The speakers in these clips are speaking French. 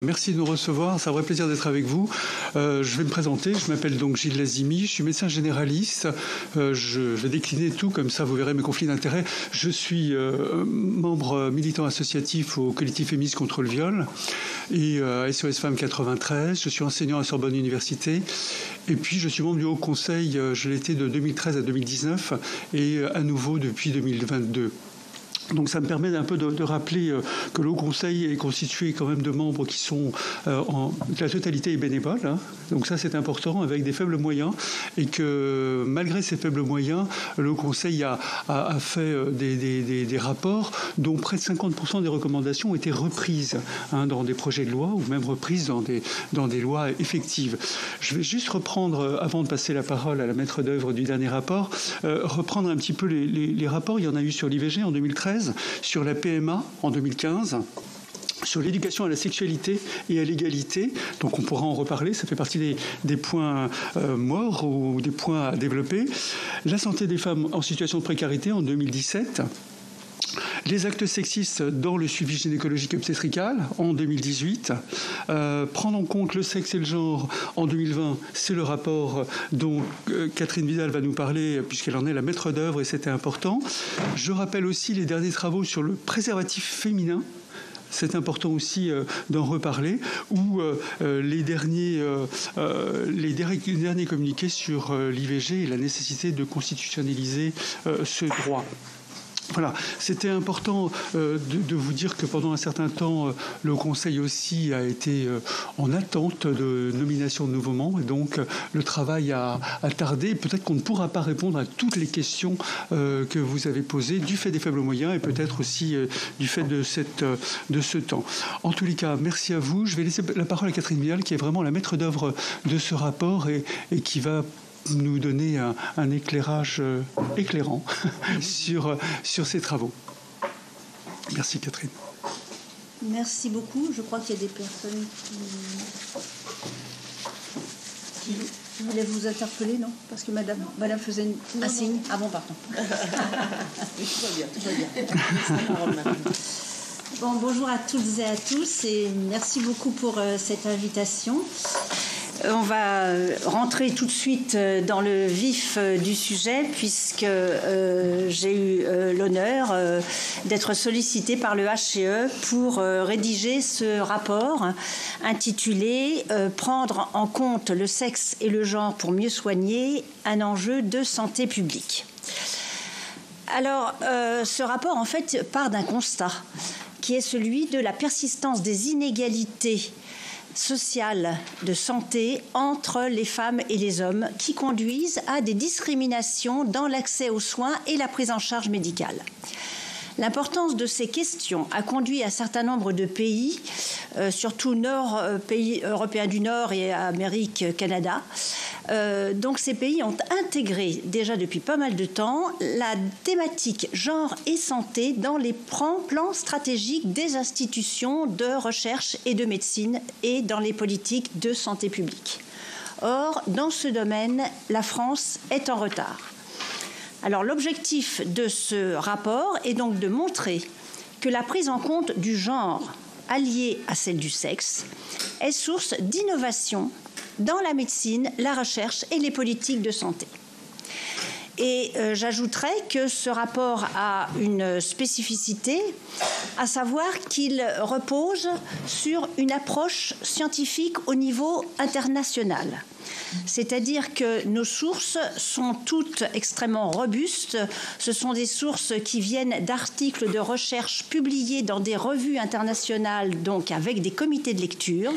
Merci de nous recevoir, c'est un vrai plaisir d'être avec vous. Je vais me présenter, je m'appelle donc Gilles Lazimi, je suis médecin généraliste. Je vais décliner tout, comme ça vous verrez mes conflits d'intérêts. Je suis membre militant associatif au collectif féministe contre le viol et SOS Femmes 93. Je suis enseignant à Sorbonne Université et puis je suis membre du Haut Conseil, je l'étais de 2013 à 2019 et à nouveau depuis 2022. Donc ça me permet un peu de rappeler que le Haut Conseil est constitué quand même de membres qui sont la totalité est bénévole. Hein. Donc ça c'est important, avec des faibles moyens, et que malgré ces faibles moyens, le Haut Conseil a fait des rapports dont près de 50% des recommandations ont été reprises dans des projets de loi ou même reprises dans des lois effectives. Je vais juste reprendre, avant de passer la parole à la maître d'œuvre du dernier rapport, reprendre un petit peu les rapports. Il y en a eu sur l'IVG en 2013, sur la PMA en 2015, sur l'éducation à la sexualité et à l'égalité. Donc on pourra en reparler, ça fait partie des points morts ou des points à développer. La santé des femmes en situation de précarité en 2017. Les actes sexistes dans le suivi gynécologique obstétrical en 2018. Prendre en compte le sexe et le genre en 2020, c'est le rapport dont Catherine Vidal va nous parler puisqu'elle en est la maître d'œuvre et c'était important. Je rappelle aussi les derniers travaux sur le préservatif féminin. C'est important aussi d'en reparler, ou les derniers communiqués sur l'IVG et la nécessité de constitutionnaliser ce droit. Voilà, c'était important de vous dire que pendant un certain temps, le Conseil aussi a été en attente de nomination de nouveaux membres. Et donc, le travail a tardé. Peut-être qu'on ne pourra pas répondre à toutes les questions que vous avez posées du fait des faibles moyens et peut-être aussi du fait de ce temps. En tous les cas, merci à vous. Je vais laisser la parole à Catherine Vidal, qui est vraiment la maître d'œuvre de ce rapport et qui va nous donner un éclairage éclairant sur ces travaux. Merci Catherine. Merci beaucoup. Je crois qu'il y a des personnes qui voulaient vous interpeller, non? Parce que madame faisait un signe. Ah bon, pardon. Tout va bien. Bon, bonjour à toutes et à tous et merci beaucoup pour cette invitation. On va rentrer tout de suite dans le vif du sujet puisque j'ai eu l'honneur d'être sollicitée par le HCE pour rédiger ce rapport intitulé « Prendre en compte le sexe et le genre pour mieux soigner, un enjeu de santé publique ». Alors, ce rapport, en fait, part d'un constat qui est celui de la persistance des inégalités sociales de santé entre les femmes et les hommes qui conduisent à des discriminations dans l'accès aux soins et la prise en charge médicale. L'importance de ces questions a conduit un certain nombre de pays, surtout pays européens du Nord et Amérique, Canada. Donc ces pays ont intégré déjà depuis pas mal de temps la thématique genre et santé dans les plans stratégiques des institutions de recherche et de médecine et dans les politiques de santé publique. Or, dans ce domaine, la France est en retard. Alors l'objectif de ce rapport est donc de montrer que la prise en compte du genre alliée à celle du sexe est source d'innovation dans la médecine, la recherche et les politiques de santé. Et j'ajouterais que ce rapport a une spécificité, à savoir qu'il repose sur une approche scientifique au niveau international. C'est-à-dire que nos sources sont toutes extrêmement robustes. Ce sont des sources qui viennent d'articles de recherche publiés dans des revues internationales, donc avec des comités de lecture.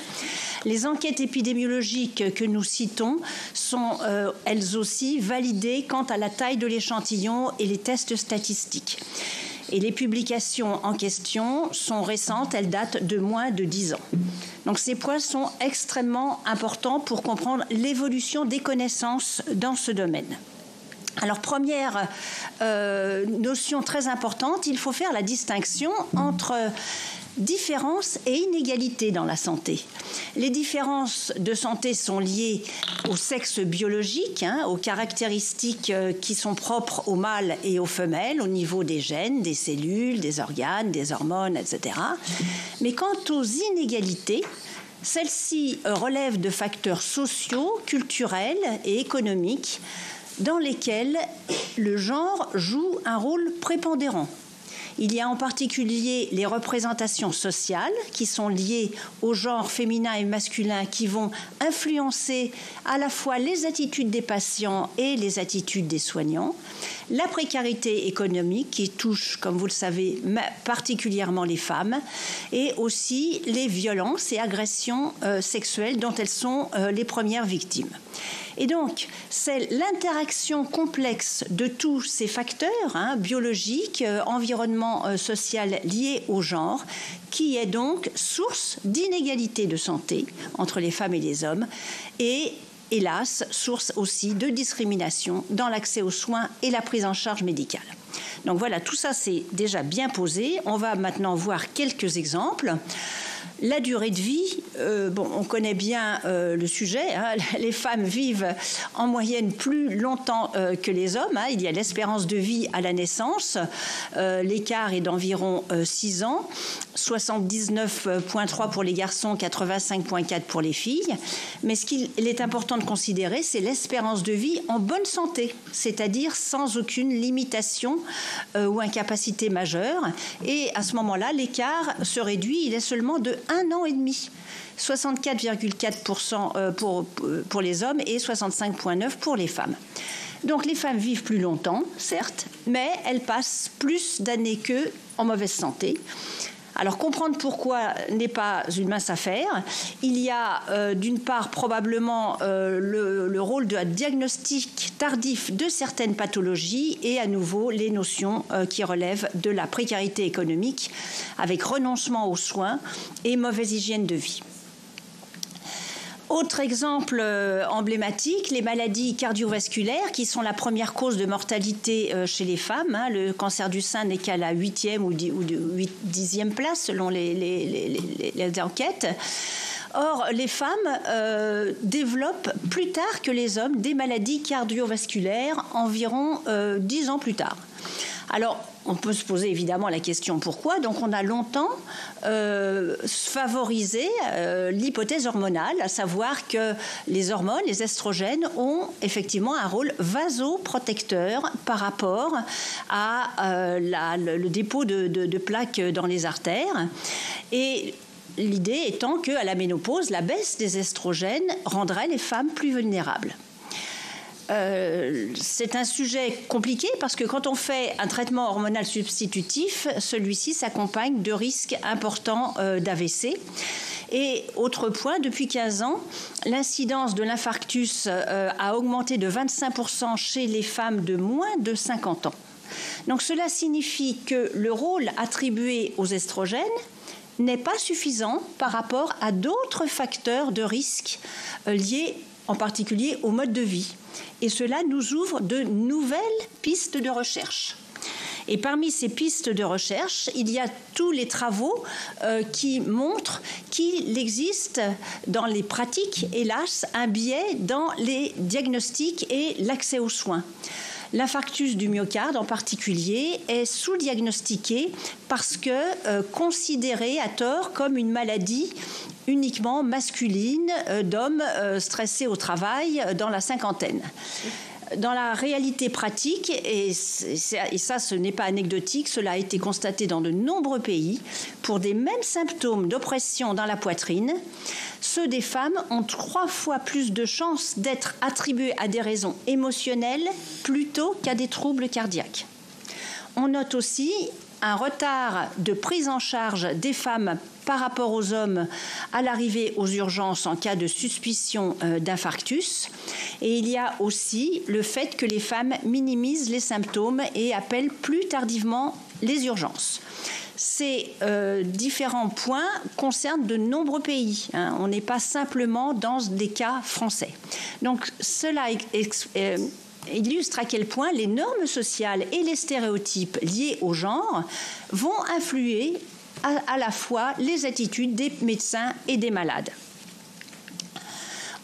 Les enquêtes épidémiologiques que nous citons sont elles aussi validées quant à la taille de l'échantillon et les tests statistiques. Et les publications en question sont récentes, elles datent de moins de 10 ans. Donc ces points sont extrêmement importants pour comprendre l'évolution des connaissances dans ce domaine. Alors première notion très importante, il faut faire la distinction entre différences et inégalités dans la santé. Les différences de santé sont liées au sexe biologique, aux caractéristiques qui sont propres aux mâles et aux femelles, au niveau des gènes, des cellules, des organes, des hormones, etc. Mais quant aux inégalités, Celle-ci relève de facteurs sociaux, culturels et économiques dans lesquels le genre joue un rôle prépondérant. Il y a en particulier les représentations sociales qui sont liées au genre féminin et masculin qui vont influencer à la fois les attitudes des patients et les attitudes des soignants. La précarité économique qui touche, comme vous le savez, particulièrement les femmes, et aussi les violences et agressions sexuelles dont elles sont les premières victimes. Et donc, c'est l'interaction complexe de tous ces facteurs, biologiques, environnement social liés au genre, qui est donc source d'inégalité de santé entre les femmes et les hommes, et hélas, source aussi de discrimination dans l'accès aux soins et la prise en charge médicale. Donc voilà, tout ça c'est déjà bien posé. On va maintenant voir quelques exemples. La durée de vie, on connaît bien le sujet. Les femmes vivent en moyenne plus longtemps que les hommes. Il y a l'espérance de vie à la naissance. L'écart est d'environ 6 ans. 79,3 pour les garçons, 85,4 pour les filles. Mais ce qu'il est important de considérer, c'est l'espérance de vie en bonne santé, c'est-à-dire sans aucune limitation ou incapacité majeure. Et à ce moment-là, l'écart se réduit. Il est seulement de 1 an et demi. 64,4% pour les hommes et 65,9% pour les femmes. Donc les femmes vivent plus longtemps, certes, mais elles passent plus d'années qu'eux en mauvaise santé. Alors comprendre pourquoi n'est pas une mince affaire. Il y a d'une part probablement le rôle de diagnostic tardif de certaines pathologies et à nouveau les notions qui relèvent de la précarité économique avec renoncement aux soins et mauvaise hygiène de vie. Autre exemple emblématique, les maladies cardiovasculaires qui sont la première cause de mortalité chez les femmes. Le cancer du sein n'est qu'à la 8e ou 10e place selon les enquêtes. Or, les femmes développent plus tard que les hommes des maladies cardiovasculaires, environ 10 ans plus tard. Alors, on peut se poser évidemment la question pourquoi. Donc, on a longtemps favorisé l'hypothèse hormonale, à savoir que les hormones, les estrogènes, ont effectivement un rôle vasoprotecteur par rapport à le dépôt de plaques dans les artères. Et l'idée étant qu'à la ménopause, la baisse des estrogènes rendrait les femmes plus vulnérables. C'est un sujet compliqué parce que quand on fait un traitement hormonal substitutif, celui-ci s'accompagne de risques importants d'AVC. Et autre point, depuis 15 ans, l'incidence de l'infarctus a augmenté de 25% chez les femmes de moins de 50 ans. Donc cela signifie que le rôle attribué aux estrogènes n'est pas suffisant par rapport à d'autres facteurs de risque liés en particulier au mode de vie. Et cela nous ouvre de nouvelles pistes de recherche. Et parmi ces pistes de recherche, il y a tous les travaux qui montrent qu'il existe dans les pratiques, hélas, un biais dans les diagnostics et l'accès aux soins. L'infarctus du myocarde en particulier est sous-diagnostiqué parce que considéré à tort comme une maladie uniquement masculine d'hommes stressés au travail dans la cinquantaine. Dans la réalité pratique, et ça ce n'est pas anecdotique, cela a été constaté dans de nombreux pays, pour des mêmes symptômes d'oppression dans la poitrine, ceux des femmes ont 3 fois plus de chances d'être attribués à des raisons émotionnelles plutôt qu'à des troubles cardiaques. On note aussi un retard de prise en charge des femmes par rapport aux hommes à l'arrivée aux urgences en cas de suspicion d'infarctus. Et il y a aussi le fait que les femmes minimisent les symptômes et appellent plus tardivement les urgences. Ces différents points concernent de nombreux pays. On n'est pas simplement dans des cas français. Donc cela illustre à quel point les normes sociales et les stéréotypes liés au genre vont influer à la fois les attitudes des médecins et des malades.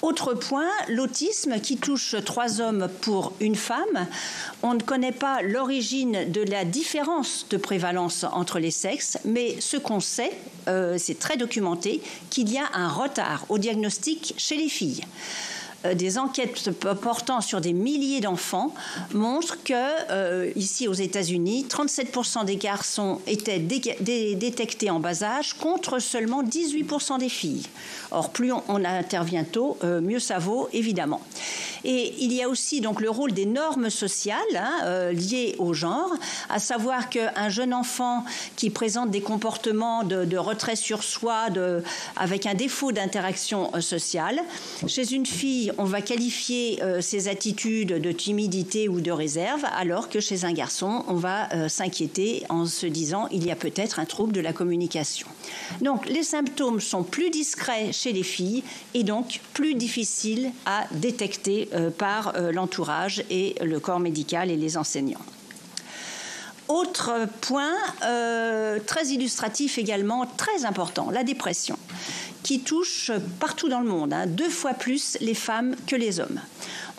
Autre point, l'autisme qui touche 3 hommes pour une femme. On ne connaît pas l'origine de la différence de prévalence entre les sexes, mais ce qu'on sait, c'est très documenté, qu'il y a un retard au diagnostic chez les filles. Des enquêtes portant sur des milliers d'enfants montrent que, ici aux États-Unis, 37% des garçons étaient détectés en bas âge contre seulement 18% des filles. Or, plus on intervient tôt, mieux ça vaut, évidemment. Et il y a aussi donc le rôle des normes sociales liées au genre, à savoir qu'un jeune enfant qui présente des comportements de retrait sur soi, avec un défaut d'interaction sociale, chez une fille, on va qualifier ses attitudes de timidité ou de réserve, alors que chez un garçon, on va s'inquiéter en se disant il y a peut-être un trouble de la communication. Donc les symptômes sont plus discrets chez les filles et donc plus difficiles à détecter par l'entourage et le corps médical et les enseignants. Autre point très illustratif également, très important, la dépression, qui touche partout dans le monde, 2 fois plus les femmes que les hommes.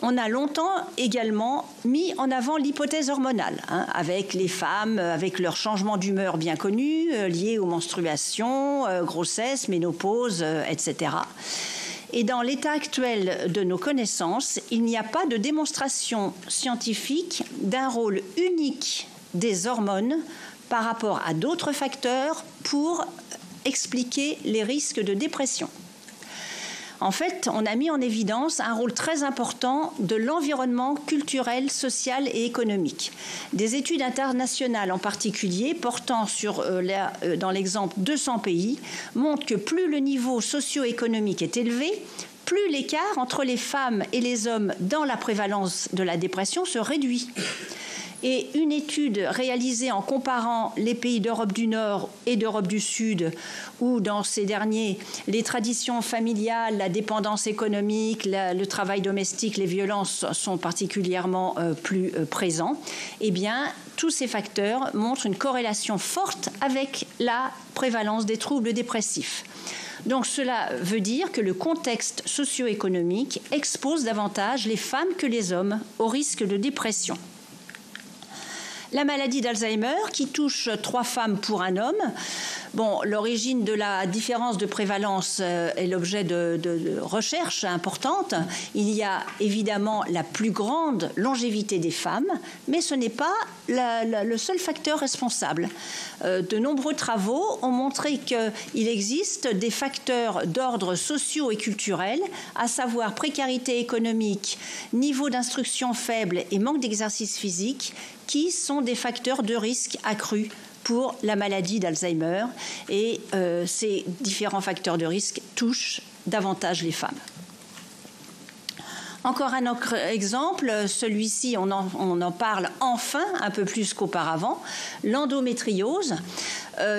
On a longtemps également mis en avant l'hypothèse hormonale, avec les femmes, avec leur changement d'humeur bien connu, liés aux menstruations, grossesse, ménopause, etc. Et dans l'état actuel de nos connaissances, il n'y a pas de démonstration scientifique d'un rôle unique des hormones par rapport à d'autres facteurs pour expliquer les risques de dépression. En fait, on a mis en évidence un rôle très important de l'environnement culturel, social et économique. Des études internationales en particulier, portant sur, dans l'exemple 200 pays, montrent que plus le niveau socio-économique est élevé, plus l'écart entre les femmes et les hommes dans la prévalence de la dépression se réduit. Et une étude réalisée en comparant les pays d'Europe du Nord et d'Europe du Sud, où dans ces derniers, les traditions familiales, la dépendance économique, le travail domestique, les violences sont particulièrement plus présents, eh bien, tous ces facteurs montrent une corrélation forte avec la prévalence des troubles dépressifs. Donc cela veut dire que le contexte socio-économique expose davantage les femmes que les hommes au risque de dépression. La maladie d'Alzheimer, qui touche 3 femmes pour un homme. Bon, l'origine de la différence de prévalence est l'objet de recherches importantes. Il y a évidemment la plus grande longévité des femmes, mais ce n'est pas le seul facteur responsable. De nombreux travaux ont montré qu'il existe des facteurs d'ordre socio et culturel, à savoir précarité économique, niveau d'instruction faible et manque d'exercice physique, qui sont des facteurs de risque accrus pour la maladie d'Alzheimer. Et ces différents facteurs de risque touchent davantage les femmes. Encore un autre exemple, celui-ci, on en parle enfin un peu plus qu'auparavant, l'endométriose.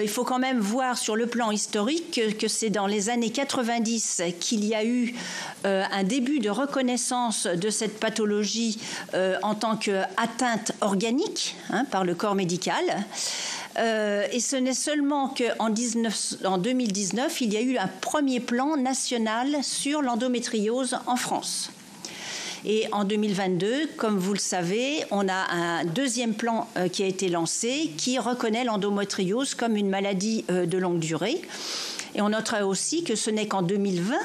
Il faut quand même voir sur le plan historique que c'est dans les années 90 qu'il y a eu un début de reconnaissance de cette pathologie en tant qu'atteinte organique par le corps médical. Et ce n'est seulement qu'en 2019, il y a eu un premier plan national sur l'endométriose en France. Et en 2022, comme vous le savez, on a un deuxième plan qui a été lancé qui reconnaît l'endométriose comme une maladie de longue durée. Et on notera aussi que ce n'est qu'en 2020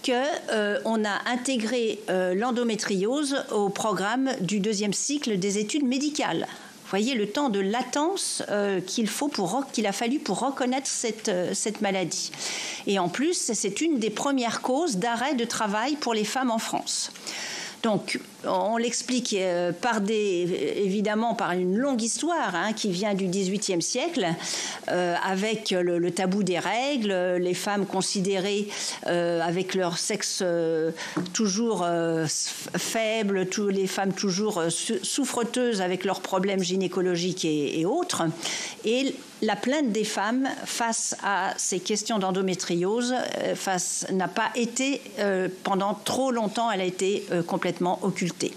qu'on a intégré l'endométriose au programme du 2e cycle des études médicales. Vous voyez le temps de latence qu'il a fallu pour reconnaître cette maladie. Et en plus, c'est une des premières causes d'arrêt de travail pour les femmes en France. Donc, on l'explique évidemment par une longue histoire qui vient du XVIIIe siècle, avec le tabou des règles, les femmes considérées avec leur sexe toujours faible, les femmes toujours souffreteuses avec leurs problèmes gynécologiques et autres. Et la plainte des femmes face à ces questions d'endométriose n'a pas été, pendant trop longtemps, elle a été complètement occultée.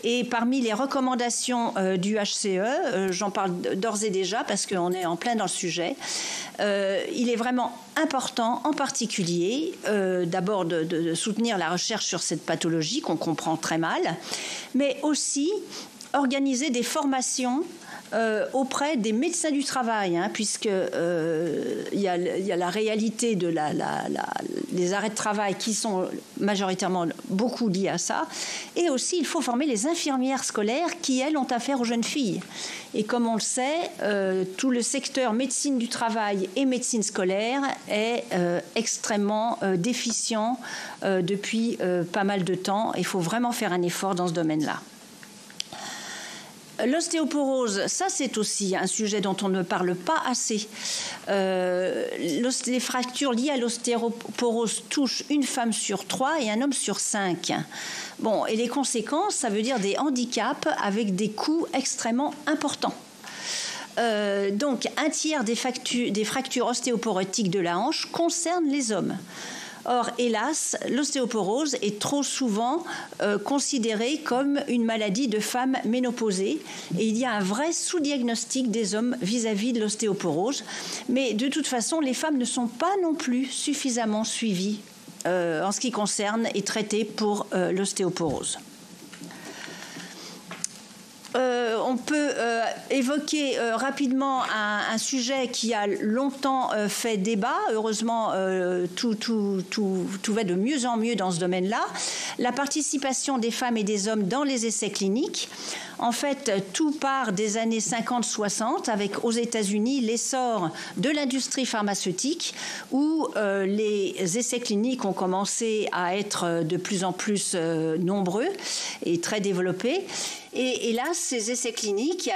Et parmi les recommandations du HCE, j'en parle d'ores et déjà parce qu'on est en plein dans le sujet, il est vraiment important, en particulier, d'abord de soutenir la recherche sur cette pathologie qu'on comprend très mal, mais aussi organiser des formations auprès des médecins du travail, puisque il y a la réalité de les arrêts de travail qui sont majoritairement beaucoup liés à ça, et aussi il faut former les infirmières scolaires qui, elles, ont affaire aux jeunes filles. Et comme on le sait, tout le secteur médecine du travail et médecine scolaire est extrêmement déficient depuis pas mal de temps. Il faut vraiment faire un effort dans ce domaine-là. L'ostéoporose, ça c'est aussi un sujet dont on ne parle pas assez. Les fractures liées à l'ostéoporose touchent une femme sur 3 et un homme sur 5. Bon, et les conséquences, ça veut dire des handicaps avec des coûts extrêmement importants. Donc, un tiers des fractures ostéoporotiques de la hanche concernent les hommes. Or, hélas, l'ostéoporose est trop souvent considérée comme une maladie de femmes ménopausées et il y a un vrai sous-diagnostic des hommes vis-à-vis de l'ostéoporose. Mais de toute façon, les femmes ne sont pas non plus suffisamment suivies en ce qui concerne et traitées pour l'ostéoporose. On peut évoquer rapidement un sujet qui a longtemps fait débat. Heureusement, tout va de mieux en mieux dans ce domaine-là. La participation des femmes et des hommes dans les essais cliniques. En fait, tout part des années 50-60 avec aux États-Unis l'essor de l'industrie pharmaceutique où les essais cliniques ont commencé à être de plus en plus nombreux et très développés. Et hélas, ces essais cliniques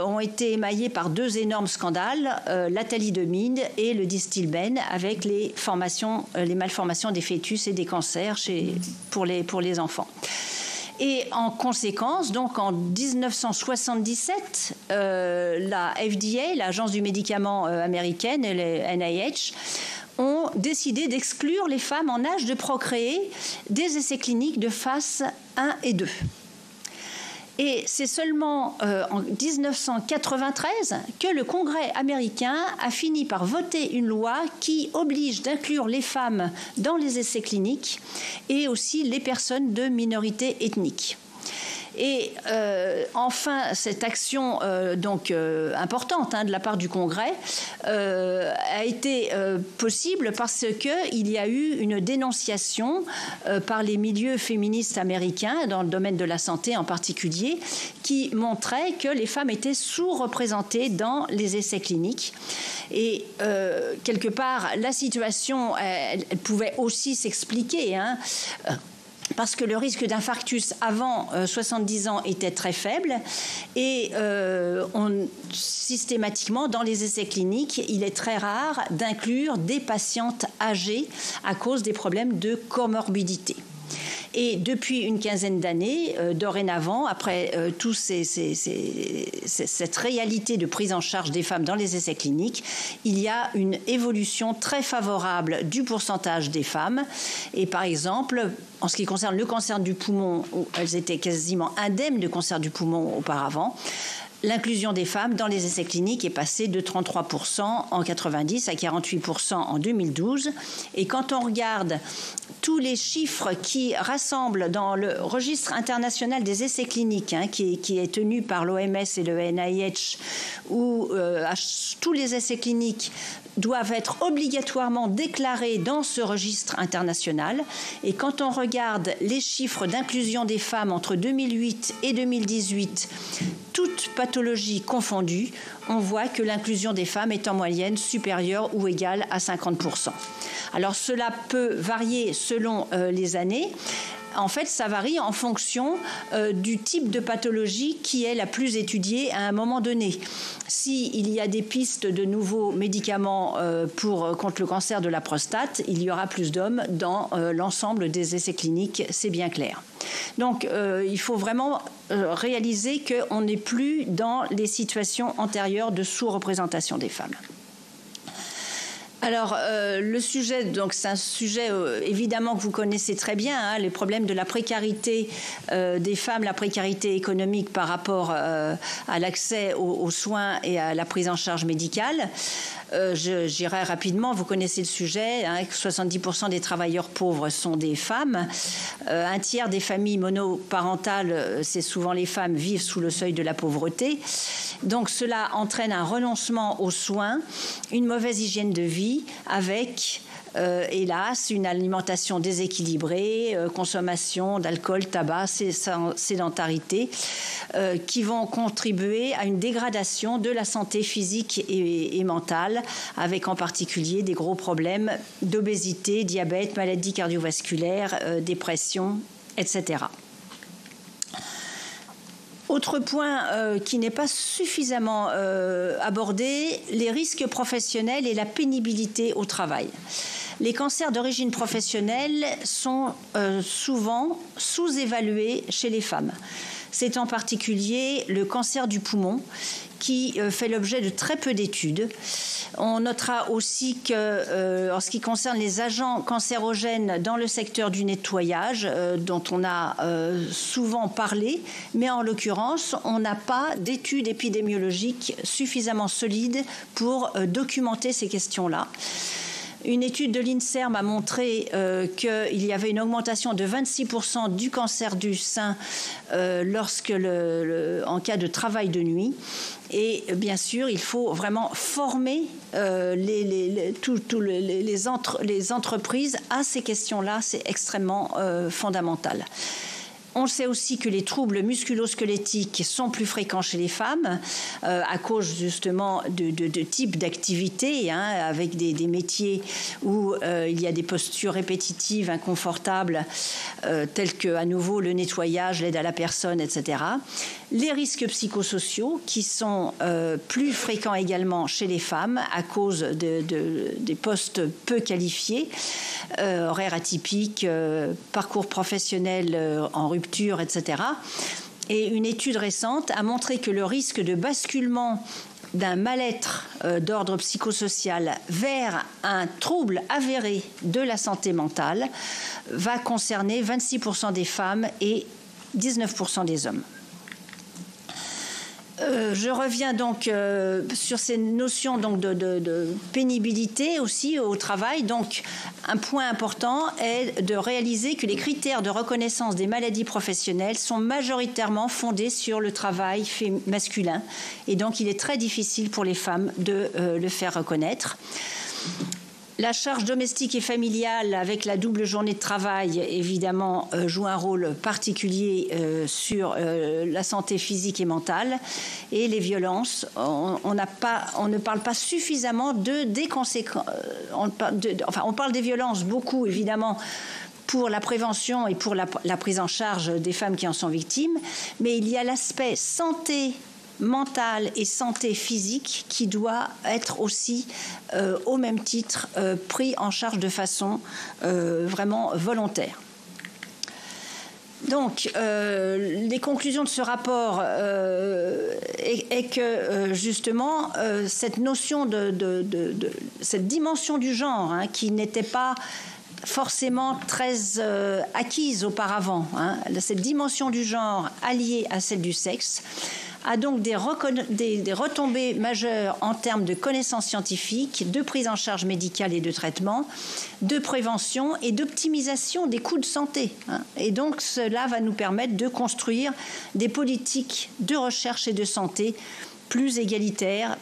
ont été émaillés par 2 énormes scandales, la thalidomide et le Distilbène, avec les malformations des fœtus et des cancers pour les enfants. Et en conséquence, donc en 1977, la FDA, l'agence du médicament américaine, et le NIH, ont décidé d'exclure les femmes en âge de procréer des essais cliniques de phase 1 et 2. Et c'est seulement en 1993 que le Congrès américain a fini par voter une loi qui oblige d'inclure les femmes dans les essais cliniques et aussi les personnes de minorité ethnique. Et enfin, cette action importante de la part du Congrès a été possible parce qu'il y a eu une dénonciation par les milieux féministes américains, dans le domaine de la santé en particulier, qui montrait que les femmes étaient sous-représentées dans les essais cliniques. Et quelque part, la situation, elle pouvait aussi s'expliquer, parce que le risque d'infarctus avant 70 ans était très faible et systématiquement dans les essais cliniques, il est très rare d'inclure des patientes âgées à cause des problèmes de comorbidité. Et depuis une quinzaine d'années, dorénavant, après cette réalité de prise en charge des femmes dans les essais cliniques, il y a une évolution très favorable du pourcentage des femmes. Et par exemple, en ce qui concerne le cancer du poumon, où elles étaient quasiment indemnes de cancer du poumon auparavant, l'inclusion des femmes dans les essais cliniques est passée de 33% en 90 à 48% en 2012. Et quand on regarde tous les chiffres qui rassemblent dans le registre international des essais cliniques, qui est tenu par l'OMS et le NIH, où tous les essais cliniques doivent être obligatoirement déclarés dans ce registre international. Et quand on regarde les chiffres d'inclusion des femmes entre 2008 et 2018, toutes pathologies confondues, on voit que l'inclusion des femmes est en moyenne supérieure ou égale à 50%. Alors cela peut varier selon les années. En fait, ça varie en fonction du type de pathologie qui est la plus étudiée à un moment donné. S'il y a des pistes de nouveaux médicaments contre le cancer de la prostate, il y aura plus d'hommes dans l'ensemble des essais cliniques, c'est bien clair. Donc, il faut vraiment réaliser qu'on n'est plus dans les situations antérieures de sous-représentation des femmes. Alors, le sujet, donc c'est un sujet évidemment que vous connaissez très bien, hein, les problèmes de la précarité des femmes, la précarité économique par rapport à l'accès aux soins et à la prise en charge médicale. J'irai rapidement, vous connaissez le sujet, hein, 70% des travailleurs pauvres sont des femmes, un tiers des familles monoparentales, c'est souvent les femmes, vivent sous le seuil de la pauvreté. Donc cela entraîne un renoncement aux soins, une mauvaise hygiène de vie avec, hélas, une alimentation déséquilibrée, consommation d'alcool, tabac, sédentarité, qui vont contribuer à une dégradation de la santé physique et mentale, avec en particulier des gros problèmes d'obésité, diabète, maladies cardiovasculaires, dépression, etc. Autre point qui n'est pas suffisamment abordé, les risques professionnels et la pénibilité au travail. Les cancers d'origine professionnelle sont souvent sous-évalués chez les femmes. C'est en particulier le cancer du poumon qui fait l'objet de très peu d'études. On notera aussi que, en ce qui concerne les agents cancérogènes dans le secteur du nettoyage, dont on a souvent parlé, mais en l'occurrence, on n'a pas d'études épidémiologiques suffisamment solides pour documenter ces questions-là. Une étude de l'INSERM a montré qu'il y avait une augmentation de 26% du cancer du sein en cas de travail de nuit. Et bien sûr, il faut vraiment former les entreprises à ces questions-là. C'est extrêmement fondamental. On sait aussi que les troubles musculo-squelettiques sont plus fréquents chez les femmes à cause justement de types d'activités, hein, avec des métiers où il y a des postures répétitives, inconfortables, telles que à nouveau le nettoyage, l'aide à la personne, etc. Les risques psychosociaux qui sont plus fréquents également chez les femmes à cause des postes peu qualifiés, horaires atypiques, parcours professionnel en rupture, etc. Et une étude récente a montré que le risque de basculement d'un mal-être d'ordre psychosocial vers un trouble avéré de la santé mentale va concerner 26% des femmes et 19% des hommes. Je reviens donc sur ces notions donc de pénibilité aussi au travail. Donc, un point important est de réaliser que les critères de reconnaissance des maladies professionnelles sont majoritairement fondés sur le travail masculin. Et donc, il est très difficile pour les femmes de le faire reconnaître. La charge domestique et familiale, avec la double journée de travail, évidemment, joue un rôle particulier sur la santé physique et mentale. Et les violences, on ne parle pas suffisamment des conséquences. On parle des violences beaucoup, évidemment, pour la prévention et pour la prise en charge des femmes qui en sont victimes. Mais il y a l'aspect santé mentale et santé physique qui doit être aussi au même titre pris en charge de façon vraiment volontaire. Donc, les conclusions de ce rapport est que justement cette notion cette dimension du genre, hein, qui n'était pas forcément très acquise auparavant, hein, cette dimension du genre alliée à celle du sexe, a donc des retombées majeures en termes de connaissances scientifiques, de prise en charge médicale et de traitement, de prévention et d'optimisation des coûts de santé. Et donc cela va nous permettre de construire des politiques de recherche et de santé plus égalitaires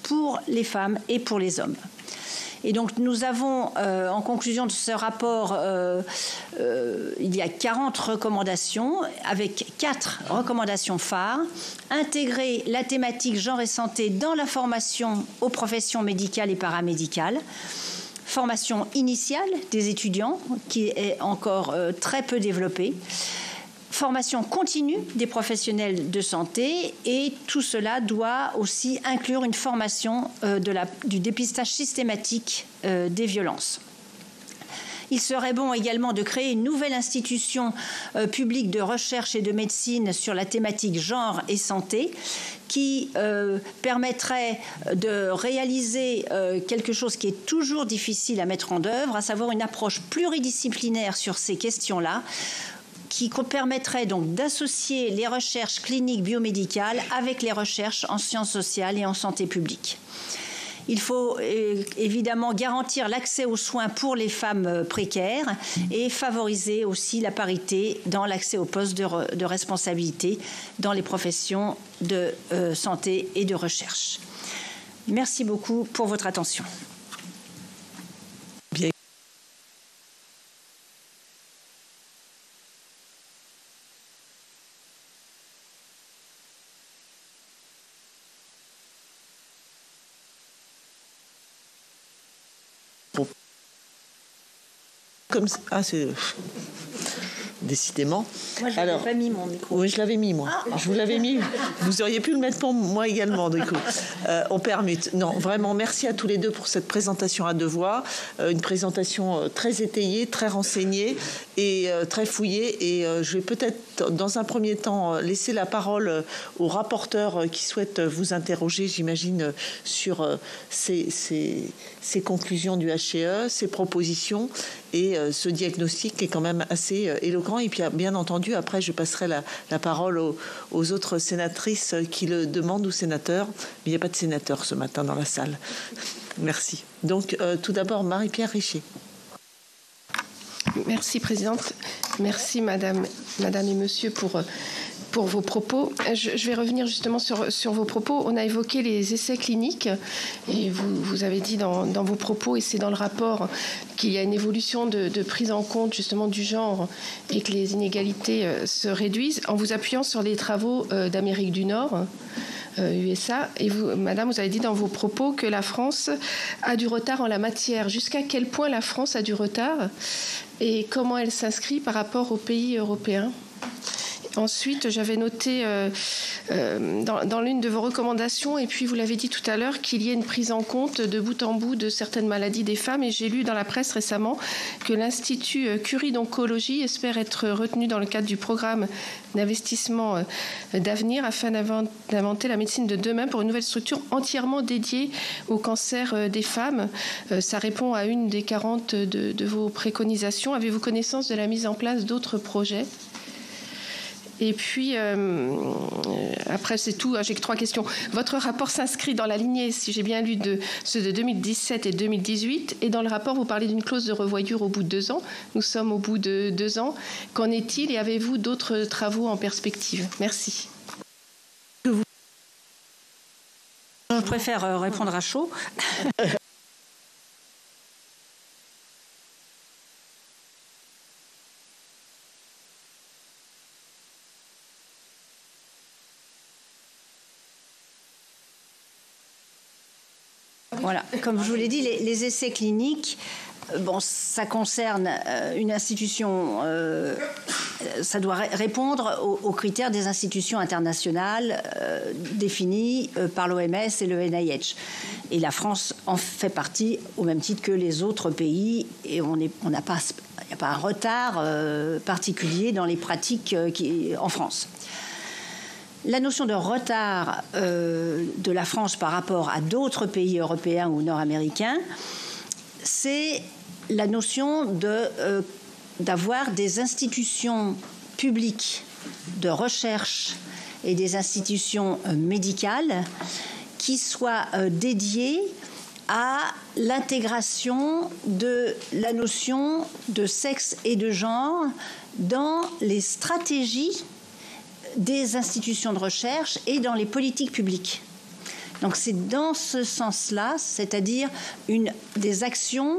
pour les femmes et pour les hommes. Et donc nous avons, en conclusion de ce rapport, il y a 40 recommandations, avec 4 recommandations phares. Intégrer la thématique genre et santé dans la formation aux professions médicales et paramédicales. Formation initiale des étudiants, qui est encore très peu développée. Formation continue des professionnels de santé, et tout cela doit aussi inclure une formation du dépistage systématique des violences. Il serait bon également de créer une nouvelle institution publique de recherche et de médecine sur la thématique genre et santé, qui permettrait de réaliser quelque chose qui est toujours difficile à mettre en œuvre, à savoir une approche pluridisciplinaire sur ces questions-là, qui permettrait donc d'associer les recherches cliniques biomédicales avec les recherches en sciences sociales et en santé publique. Il faut évidemment garantir l'accès aux soins pour les femmes précaires et favoriser aussi la parité dans l'accès aux postes de responsabilité dans les professions de santé et de recherche. Merci beaucoup pour votre attention. Bien. Comme ça. Ah, c'est... Décidément. Moi, je n'avais pas mis mon micro. Oui, je l'avais mis, moi. Je vous l'avais mis. Vous auriez pu le mettre pour moi également, du coup. On permute. Non, vraiment, merci à tous les deux pour cette présentation à deux voix. Une présentation très étayée, très renseignée et très fouillée. Et je vais peut-être, dans un premier temps, laisser la parole aux rapporteurs qui souhaitent vous interroger, j'imagine, sur ces conclusions du HCE, ces propositions et ce diagnostic qui est quand même assez éloquent. Et puis, bien entendu, après, je passerai la parole aux autres sénatrices qui le demandent, ou sénateurs. Mais il n'y a pas de sénateurs ce matin dans la salle. Merci. Donc, tout d'abord, Marie-Pierre Richer. Merci, Présidente. Merci, Madame et Monsieur, pour vos propos. Je vais revenir justement sur vos propos. On a évoqué les essais cliniques et vous avez dit dans vos propos, et c'est dans le rapport, qu'il y a une évolution de prise en compte justement du genre et que les inégalités se réduisent en vous appuyant sur les travaux d'Amérique du Nord, USA. Et vous, Madame, vous avez dit dans vos propos que la France a du retard en la matière. Jusqu'à quel point la France a du retard et comment elle s'inscrit par rapport aux pays européens? Ensuite, j'avais noté dans l'une de vos recommandations, et puis vous l'avez dit tout à l'heure, qu'il y ait une prise en compte de bout en bout de certaines maladies des femmes. Et j'ai lu dans la presse récemment que l'Institut Curie d'oncologie espère être retenu dans le cadre du programme d'investissement d'avenir afin d'inventer la médecine de demain pour une nouvelle structure entièrement dédiée au cancer des femmes. Ça répond à une des 40 de vos préconisations. Avez-vous connaissance de la mise en place d'autres projets ? Et puis, après, c'est tout. J'ai que 3 questions. Votre rapport s'inscrit dans la lignée, si j'ai bien lu, de ceux de 2017 et 2018. Et dans le rapport, vous parlez d'une clause de revoyure au bout de 2 ans. Nous sommes au bout de 2 ans. Qu'en est-il et avez-vous d'autres travaux en perspective? Merci. Je préfère répondre à chaud. Voilà, comme je vous l'ai dit, les essais cliniques, bon, ça concerne une institution, ça doit répondre aux critères des institutions internationales définies par l'OMS et le NIH. Et la France en fait partie au même titre que les autres pays, et il n'y a pas un retard particulier dans les pratiques en France. La notion de retard de la France par rapport à d'autres pays européens ou nord-américains, c'est la notion d'avoir des institutions publiques de recherche et des institutions médicales qui soient dédiées à l'intégration de la notion de sexe et de genre dans les stratégies des institutions de recherche et dans les politiques publiques. Donc c'est dans ce sens-là, c'est-à-dire des actions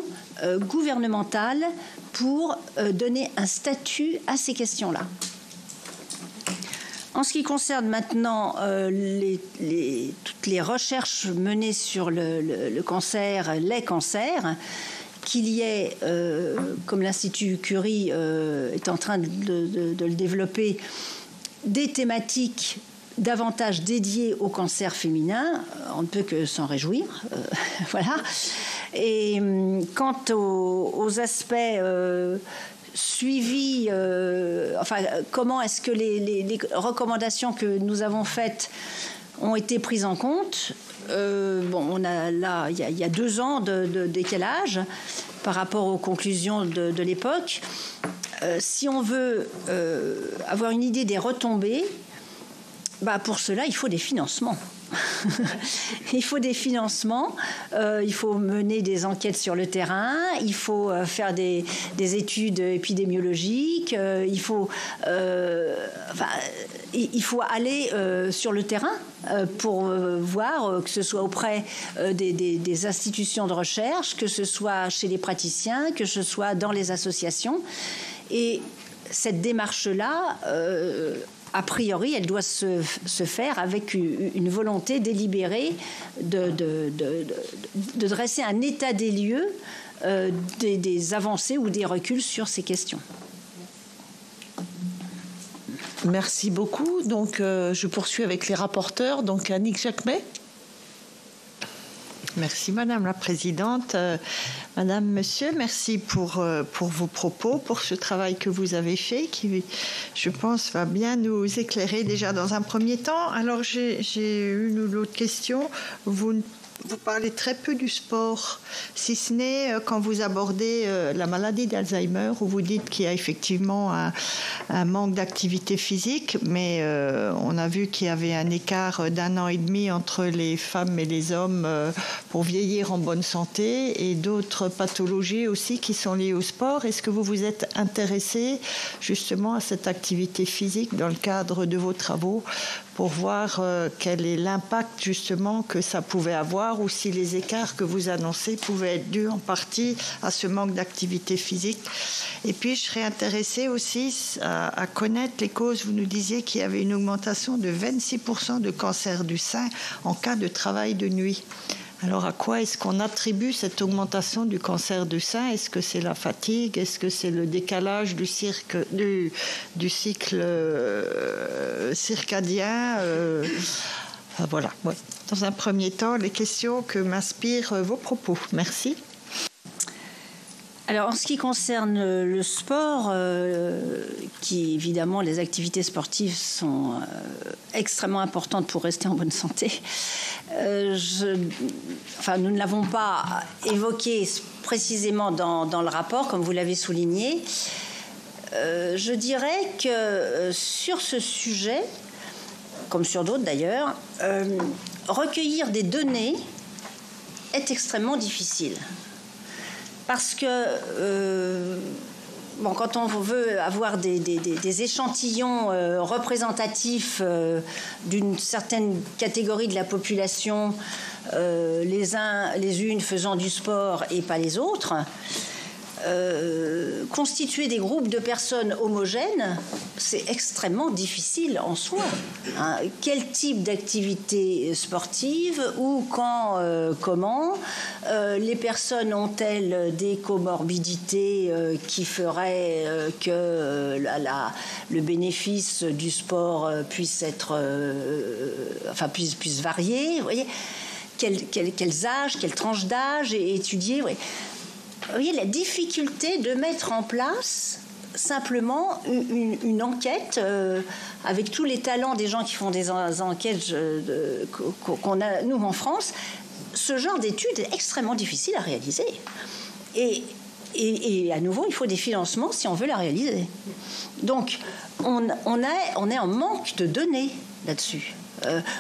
gouvernementales pour donner un statut à ces questions-là. En ce qui concerne maintenant toutes les recherches menées sur le cancer, les cancers, qu'il y ait, comme l'Institut Curie est en train de le développer, des thématiques davantage dédiées au cancer féminin, on ne peut que s'en réjouir, voilà. Et quant aux aspects suivis, comment est-ce que les recommandations que nous avons faites ont été prises en compte. On a là, il y a 2 ans de décalage par rapport aux conclusions de l'époque. Si on veut avoir une idée des retombées, pour cela, il faut des financements. Il faut des financements, il faut mener des enquêtes sur le terrain, il faut faire des études épidémiologiques, il faut aller sur le terrain pour voir, que ce soit auprès des institutions de recherche, que ce soit chez les praticiens, que ce soit dans les associations. Et cette démarche-là, a priori, elle doit se faire avec une volonté délibérée de dresser un état des lieux des avancées ou des reculs sur ces questions. Merci beaucoup. Donc, je poursuis avec les rapporteurs. Donc, Annick Jacquemet. Merci Madame la Présidente. Madame, Monsieur, merci pour vos propos, pour ce travail que vous avez fait, qui, je pense, va bien nous éclairer déjà dans un premier temps. Alors, j'ai une ou l'autre question. Vous parlez très peu du sport, si ce n'est quand vous abordez la maladie d'Alzheimer, où vous dites qu'il y a effectivement un manque d'activité physique, mais on a vu qu'il y avait un écart d'1 an et demi entre les femmes et les hommes pour vieillir en bonne santé, et d'autres pathologies aussi qui sont liées au sport. Est-ce que vous vous êtes intéressé justement à cette activité physique dans le cadre de vos travaux, pour voir quel est l'impact justement que ça pouvait avoir, ou si les écarts que vous annoncez pouvaient être dus en partie à ce manque d'activité physique. Et puis je serais intéressée aussi à connaître les causes. Vous nous disiez qu'il y avait une augmentation de 26% de cancer du sein en cas de travail de nuit. Alors à quoi est-ce qu'on attribue cette augmentation du cancer du sein? Est-ce que c'est la fatigue? Est-ce que c'est le décalage du cycle circadien? Voilà. Ouais. Dans un premier temps, les questions que m'inspirent vos propos. Merci. Alors, en ce qui concerne le sport, qui évidemment, les activités sportives sont extrêmement importantes pour rester en bonne santé. Nous ne l'avons pas évoqué précisément dans le rapport, comme vous l'avez souligné. Je dirais que sur ce sujet, comme sur d'autres d'ailleurs, recueillir des données est extrêmement difficile. Parce que quand on veut avoir des échantillons représentatifs d'une certaine catégorie de la population, les unes faisant du sport et pas les autres, constituer des groupes de personnes homogènes, c'est extrêmement difficile en soi. Quel type d'activité sportive, où, quand, comment, les personnes ont-elles des comorbidités qui feraient que le bénéfice du sport puisse être, puisse varier, vous voyez, quels âges, quelles tranches d'âge, et étudier, vous voyez, la difficulté de mettre en place simplement une enquête avec tous les talents des gens qui font des enquêtes qu'on a, nous, en France. Ce genre d'étude est extrêmement difficile à réaliser. Et à nouveau, il faut des financements si on veut la réaliser. Donc, on est en manque de données là-dessus.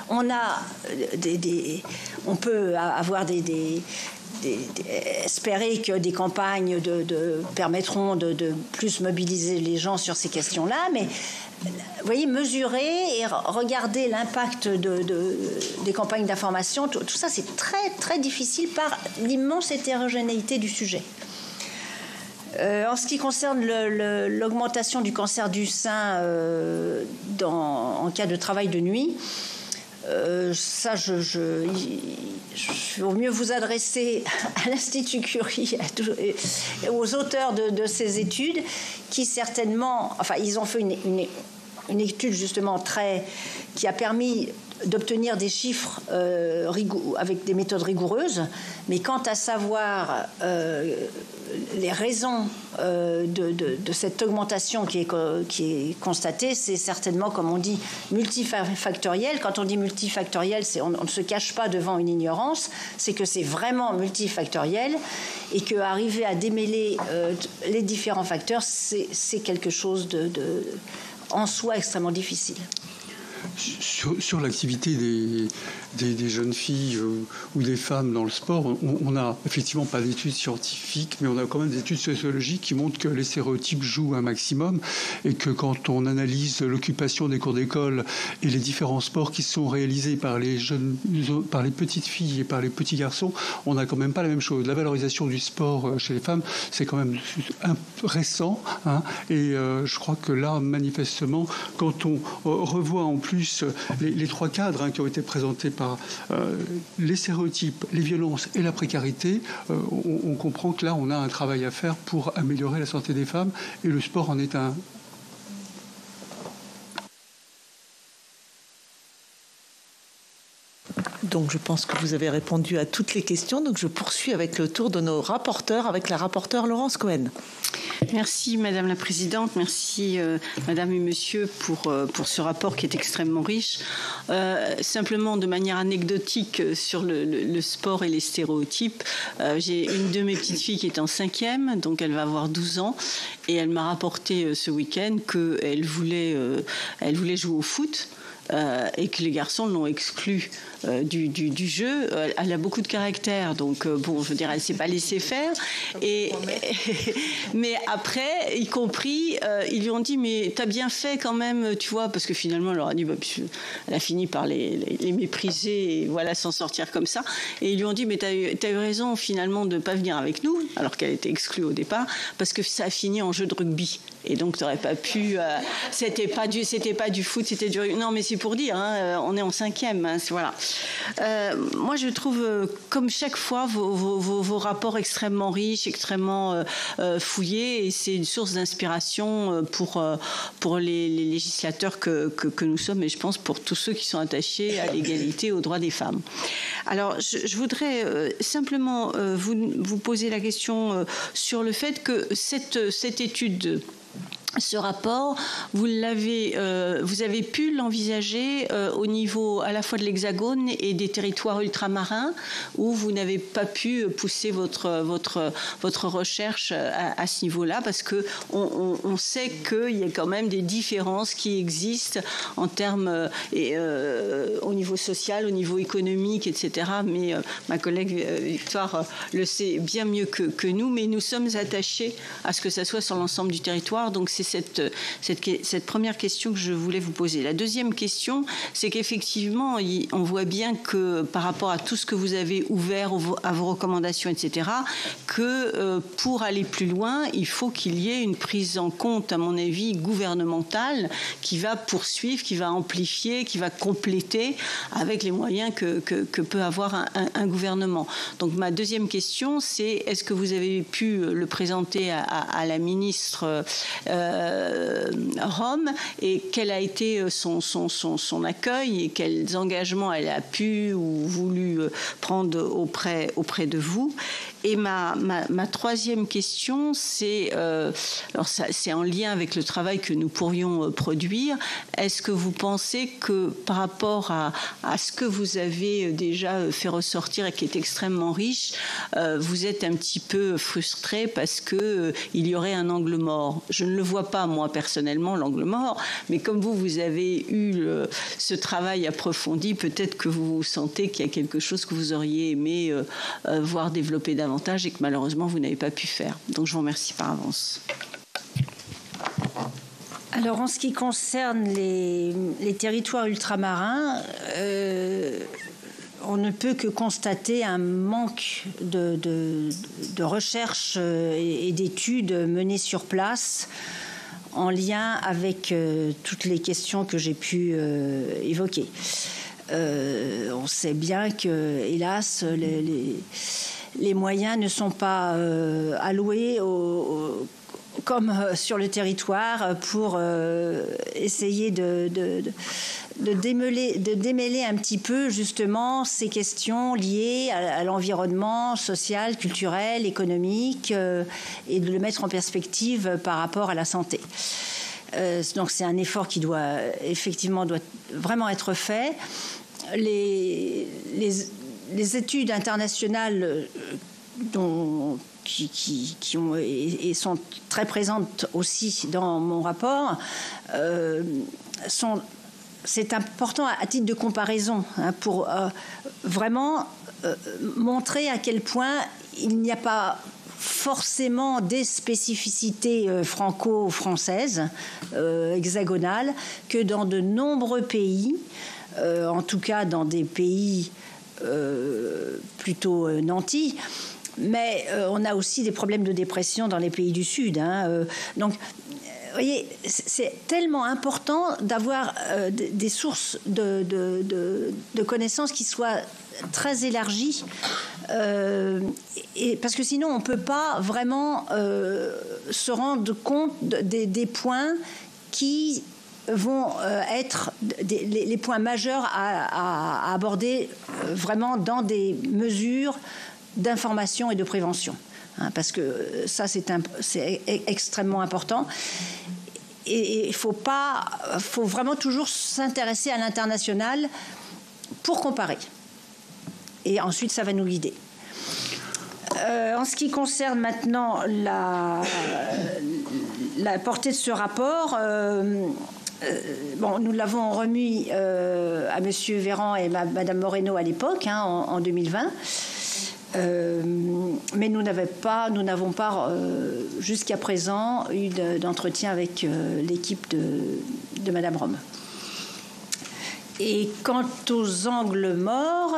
On peut avoir espérer que des campagnes permettront de plus mobiliser les gens sur ces questions-là, mais vous voyez, mesurer et regarder l'impact des campagnes d'information, tout ça c'est très très difficile par l'immense hétérogénéité du sujet. En ce qui concerne l'augmentation du cancer du sein en cas de travail de nuit, ça, il vaut mieux vous adresser à l'Institut Curie et aux auteurs de ces études qui certainement, ils ont fait une étude justement qui a permis d'obtenir des chiffres avec des méthodes rigoureuses, mais quant à savoir les raisons de cette augmentation qui est constatée, c'est certainement, comme on dit, multifactoriel. Quand on dit multifactoriel, on ne se cache pas devant une ignorance, c'est que c'est vraiment multifactoriel et qu'arriver à démêler les différents facteurs, c'est quelque chose en soi extrêmement difficile. Sur l'activité des jeunes filles ou des femmes dans le sport, on n'a effectivement pas d'études scientifiques, mais on a quand même des études sociologiques qui montrent que les stéréotypes jouent un maximum et que quand on analyse l'occupation des cours d'école et les différents sports qui sont réalisés par les petites filles et par les petits garçons, on n'a quand même pas la même chose. La valorisation du sport chez les femmes, c'est quand même récent, hein, et je crois que là, manifestement, quand on revoit en plus les trois cadres qui ont été présentés par les stéréotypes, les violences et la précarité, on comprend que là, on a un travail à faire pour améliorer la santé des femmes, et le sport en est un. Donc je pense que vous avez répondu à toutes les questions. Donc je poursuis avec le tour de nos rapporteurs, avec la rapporteure Laurence Cohen. Merci Madame la Présidente, merci Madame et Monsieur pour ce rapport qui est extrêmement riche. Simplement de manière anecdotique sur le sport et les stéréotypes, j'ai une de mes petites filles qui est en 5e, donc elle va avoir 12 ans, et elle m'a rapporté ce week-end qu'elle voulait jouer au foot. Et que les garçons l'ont exclue du jeu. Elle a beaucoup de caractère, donc bon, je veux dire, elle s'est pas laissée faire. Mais après, y compris, ils lui ont dit, mais t'as bien fait quand même, tu vois, parce que finalement, elle leur a dit, elle a fini par les mépriser et voilà, s'en sortir comme ça. Et ils lui ont dit, mais t'as eu raison finalement de pas venir avec nous, alors qu'elle était exclue au départ, parce que ça a fini en jeu de rugby. Et donc, t'aurais pas pu. C'était pas du foot, c'était du rugby. Non, mais c'est pour dire, hein, on est en 5e, hein, voilà. Moi, je trouve, comme chaque fois, vos rapports extrêmement riches, extrêmement fouillés, et c'est une source d'inspiration pour les législateurs que nous sommes, et je pense pour tous ceux qui sont attachés à l'égalité aux droits des femmes. Alors, je voudrais simplement vous poser la question sur le fait que cette étude, ce rapport, vous avez pu l'envisager au niveau à la fois de l'Hexagone et des territoires ultramarins, où vous n'avez pas pu pousser votre recherche à ce niveau-là, parce que on sait qu'il y a quand même des différences qui existent en termes au niveau social, au niveau économique, etc. Mais ma collègue Victoire le sait bien mieux que nous, mais nous sommes attachés à ce que ça soit sur l'ensemble du territoire. Donc c'est cette première question que je voulais vous poser. La deuxième question, c'est qu'effectivement, on voit bien que par rapport à tout ce que vous avez ouvert à vos recommandations, etc., que pour aller plus loin, il faut qu'il y ait une prise en compte, à mon avis, gouvernementale, qui va poursuivre, qui va amplifier, qui va compléter avec les moyens que peut avoir un gouvernement. Donc ma deuxième question, c'est est-ce que vous avez pu le présenter à la ministre Rome, et quel a été son accueil et quels engagements elle a pu ou voulu prendre auprès de vous. Et ma troisième question, c'est en lien avec le travail que nous pourrions produire. Est-ce que vous pensez que par rapport à ce que vous avez déjà fait ressortir et qui est extrêmement riche, vous êtes un petit peu frustré parce que il y aurait un angle mort? Je ne le vois pas, moi, personnellement, l'angle mort, mais comme vous avez eu ce travail approfondi, peut-être que vous sentez qu'il y a quelque chose que vous auriez aimé voir développer davantage et que malheureusement vous n'avez pas pu faire. Donc je vous remercie par avance. Alors en ce qui concerne les territoires ultramarins, on ne peut que constater un manque de recherche et d'études menées sur place en lien avec toutes les questions que j'ai pu évoquer. On sait bien que, hélas, les moyens ne sont pas alloués comme sur le territoire pour essayer de démêler un petit peu justement ces questions liées à l'environnement social, culturel, économique et de le mettre en perspective par rapport à la santé. Donc c'est un effort qui doit vraiment être fait. Les études internationales qui ont et sont très présentes aussi dans mon rapport c'est important à titre de comparaison pour vraiment montrer à quel point il n'y a pas forcément des spécificités franco-françaises hexagonales que dans de nombreux pays, en tout cas dans des pays plutôt nantis. Mais on a aussi des problèmes de dépression dans les pays du Sud. Donc, vous voyez, c'est tellement important d'avoir des sources de connaissances qui soient très élargies, parce que sinon on ne peut pas vraiment se rendre compte des points qui vont être les points majeurs à aborder vraiment dans des mesures d'information et de prévention, parce que ça c'est extrêmement important. Et il faut vraiment toujours s'intéresser à l'international pour comparer. Et ensuite ça va nous guider. En ce qui concerne maintenant la portée de ce rapport, nous l'avons remis à Monsieur Véran et Madame Moreno à l'époque, en 2020. Mais nous n'avons pas jusqu'à présent eu d'entretien avec l'équipe de Madame Rome. Et quant aux angles morts,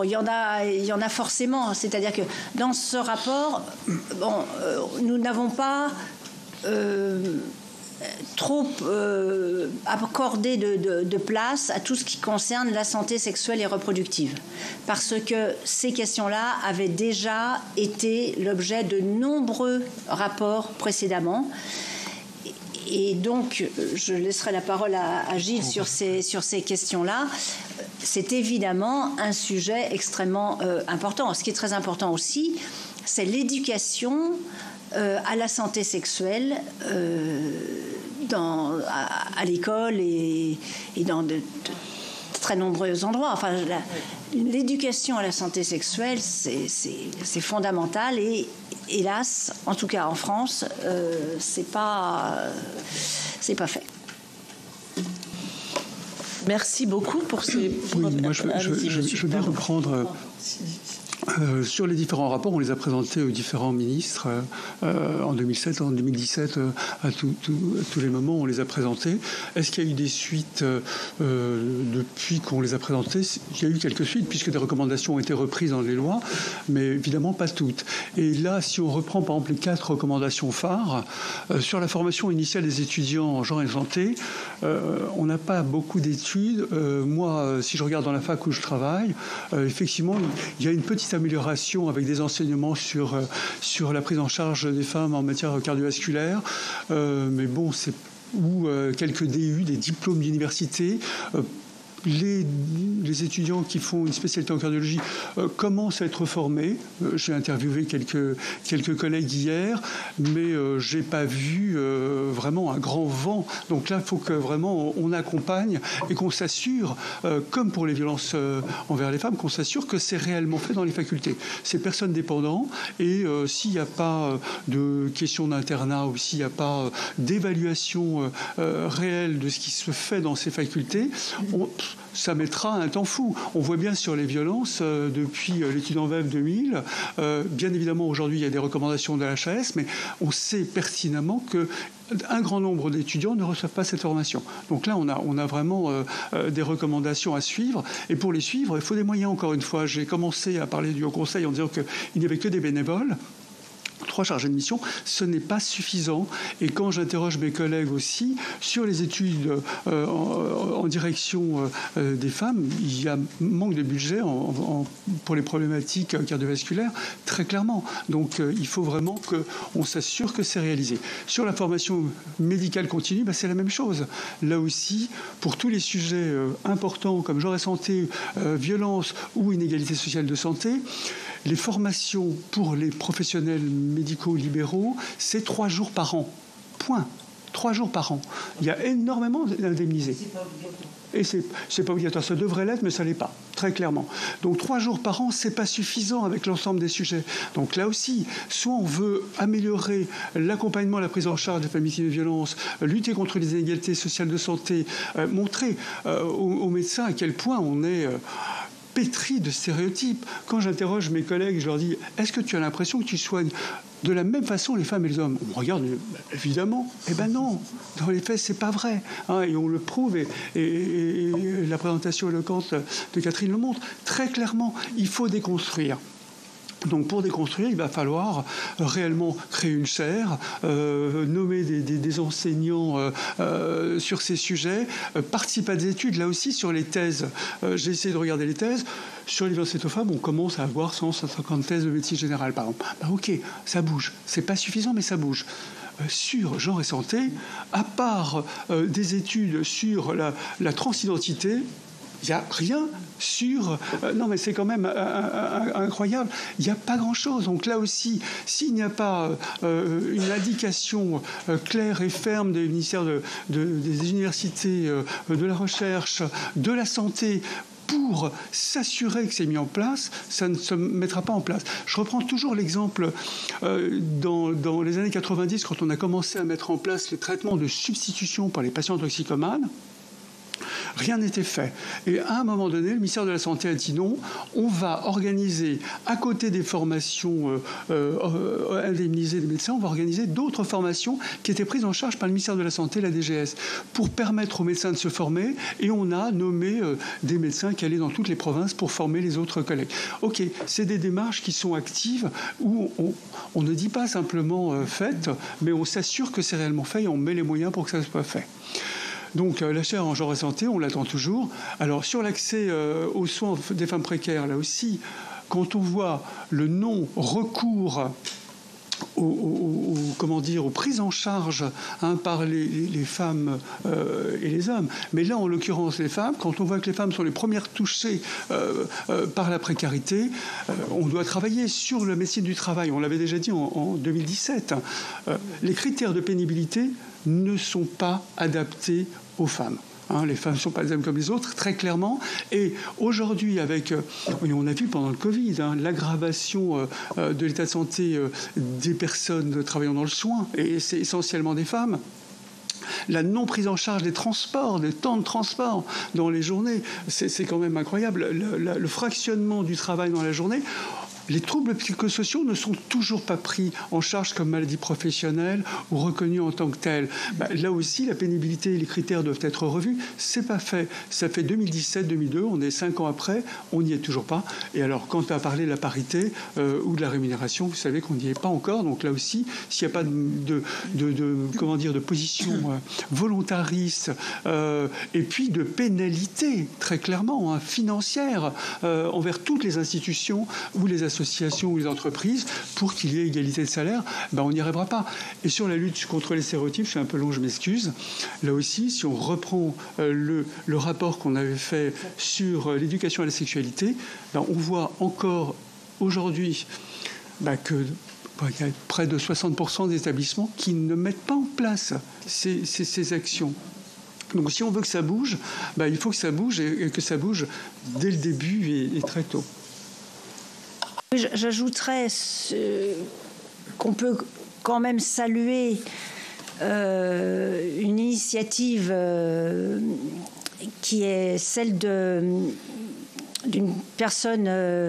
il y en a forcément. C'est-à-dire que dans ce rapport, nous n'avons pas trop accordé de place à tout ce qui concerne la santé sexuelle et reproductive, parce que ces questions-là avaient déjà été l'objet de nombreux rapports précédemment. Et donc, je laisserai la parole à Gilles sur ces questions-là. C'est évidemment un sujet extrêmement important. Ce qui est très important aussi, c'est l'éducation à la santé sexuelle à l'école et dans de très nombreux endroits. Enfin, l'éducation à la santé sexuelle, c'est fondamental et hélas, en tout cas en France, c'est pas fait. Merci beaucoup pour ces... Oui, moi je veux bien reprendre... sur les différents rapports, on les a présentés aux différents ministres en 2007, en 2017, à tous les moments, on les a présentés. Est-ce qu'il y a eu des suites depuis qu'on les a présentés? Il y a eu quelques suites, puisque des recommandations ont été reprises dans les lois, mais évidemment pas toutes. Et là, si on reprend par exemple les 4 recommandations phares, sur la formation initiale des étudiants en genre et santé, on n'a pas beaucoup d'études. Moi, si je regarde dans la fac où je travaille, effectivement, il y a une petite amélioration avec des enseignements sur la prise en charge des femmes en matière cardiovasculaire, mais bon, c'est quelques DU, des diplômes d'université. Les étudiants qui font une spécialité en cardiologie commencent à être formés. J'ai interviewé quelques collègues hier, mais j'ai pas vu vraiment un grand vent. Donc là, il faut que vraiment on accompagne et qu'on s'assure, comme pour les violences envers les femmes, qu'on s'assure que c'est réellement fait dans les facultés. C'est personne dépendant, et s'il n'y a pas de question d'internat ou s'il n'y a pas d'évaluation réelle de ce qui se fait dans ces facultés, ça mettra un temps fou. On voit bien sur les violences, depuis l'étude en VEF 2000, bien évidemment aujourd'hui il y a des recommandations de la HAS, mais on sait pertinemment qu'un grand nombre d'étudiants ne reçoivent pas cette formation. Donc là, on a vraiment des recommandations à suivre. Et pour les suivre, il faut des moyens, encore une fois. J'ai commencé à parler du Haut Conseil en disant qu'il n'y avait que des bénévoles. 3 chargés de mission, ce n'est pas suffisant. Et quand j'interroge mes collègues aussi sur les études en direction des femmes, il y a manque de budget pour les problématiques cardiovasculaires, très clairement. Donc il faut vraiment qu'on s'assure que c'est réalisé. Sur la formation médicale continue, c'est la même chose. Là aussi, pour tous les sujets importants comme genre et santé, violence ou inégalité sociale de santé, les formations pour les professionnels médicaux libéraux, c'est 3 jours par an. Point. 3 jours par an. Il y a énormément d'indemnisés. Et c'est pas obligatoire. Ça devrait l'être, mais ça l'est pas, très clairement. Donc 3 jours par an, c'est pas suffisant avec l'ensemble des sujets. Donc là aussi, soit on veut améliorer l'accompagnement, la prise en charge des familles victimes de violences, lutter contre les inégalités sociales de santé, montrer aux médecins à quel point on est pétri de stéréotypes. Quand j'interroge mes collègues, je leur dis « Est-ce que tu as l'impression que tu soignes de la même façon les femmes et les hommes ?» On me regarde, évidemment. Eh ben non, dans les faits, c'est pas vrai. Et on le prouve, et la présentation éloquente de Catherine le montre. Très clairement, il faut déconstruire. Donc pour déconstruire, il va falloir réellement créer une chaire, nommer des enseignants sur ces sujets, participer à des études, là aussi sur les thèses. J'ai essayé de regarder les thèses. Sur les violences faites aux femmes, on commence à avoir 150 thèses de médecine générale, par exemple. Ok, ça bouge. C'est pas suffisant, mais ça bouge. Sur genre et santé, à part des études sur la transidentité, il n'y a rien sur... non, mais c'est quand même incroyable. Il n'y a pas grand-chose. Donc là aussi, s'il n'y a pas une indication claire et ferme des ministères des universités, de la recherche, de la santé, pour s'assurer que c'est mis en place, ça ne se mettra pas en place. Je reprends toujours l'exemple dans les années 90, quand on a commencé à mettre en place les traitements de substitution pour les patients toxicomanes. Rien n'était fait. Et à un moment donné, le ministère de la Santé a dit non, on va organiser, à côté des formations indemnisées des médecins, on va organiser d'autres formations qui étaient prises en charge par le ministère de la Santé, la DGS, pour permettre aux médecins de se former. Et on a nommé des médecins qui allaient dans toutes les provinces pour former les autres collègues. Ok, c'est des démarches qui sont actives, où on ne dit pas simplement faites, mais on s'assure que c'est réellement fait et on met les moyens pour que ça soit fait. Donc la chaire en genre et santé, on l'attend toujours. Alors sur l'accès aux soins des femmes précaires, là aussi, quand on voit le non-recours aux prises en charge par les femmes et les hommes. Mais là, en l'occurrence, les femmes, quand on voit que les femmes sont les premières touchées par la précarité, on doit travailler sur la médecine du travail. On l'avait déjà dit en 2017. Les critères de pénibilité ne sont pas adaptés aux femmes. Les femmes ne sont pas les mêmes comme les autres, très clairement. Et aujourd'hui, on a vu pendant le Covid, l'aggravation de l'état de santé des personnes travaillant dans le soin, et c'est essentiellement des femmes. La non-prise en charge des transports, des temps de transport dans les journées, c'est quand même incroyable. Le fractionnement du travail dans la journée. Les troubles psychosociaux ne sont toujours pas pris en charge comme maladie professionnelle ou reconnus en tant que tels. Là aussi, la pénibilité et les critères doivent être revus. C'est pas fait. Ça fait 2017-2002, on est 5 ans après, on n'y est toujours pas. Et alors, quand à parler de la parité ou de la rémunération, vous savez qu'on n'y est pas encore. Donc là aussi, s'il n'y a pas de position volontariste et puis de pénalité, très clairement, financière, envers toutes les institutions ou les associations ou les entreprises pour qu'il y ait égalité de salaire, on n'y arrivera pas. Et sur la lutte contre les stéréotypes, je suis un peu long, je m'excuse. Là aussi, si on reprend le rapport qu'on avait fait sur l'éducation à la sexualité, on voit encore aujourd'hui qu'il y a près de 60% des établissements qui ne mettent pas en place ces actions. Donc si on veut que ça bouge, il faut que ça bouge et que ça bouge dès le début et très tôt. J'ajouterais qu'on peut quand même saluer une initiative qui est celle d'une personne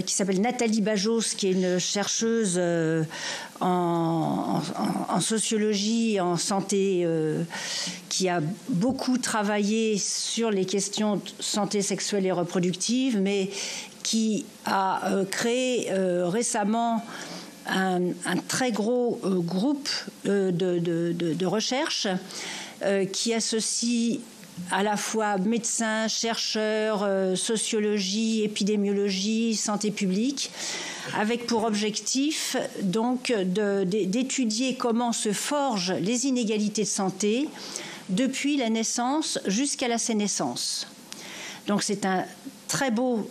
qui s'appelle Nathalie Bajos, qui est une chercheuse en sociologie et en santé, qui a beaucoup travaillé sur les questions de santé sexuelle et reproductive, mais qui a créé récemment un très gros groupe de recherche qui associe à la fois médecins, chercheurs, sociologie, épidémiologie, santé publique, avec pour objectif donc d'étudier comment se forgent les inégalités de santé depuis la naissance jusqu'à la sénescence. Donc c'est un très beau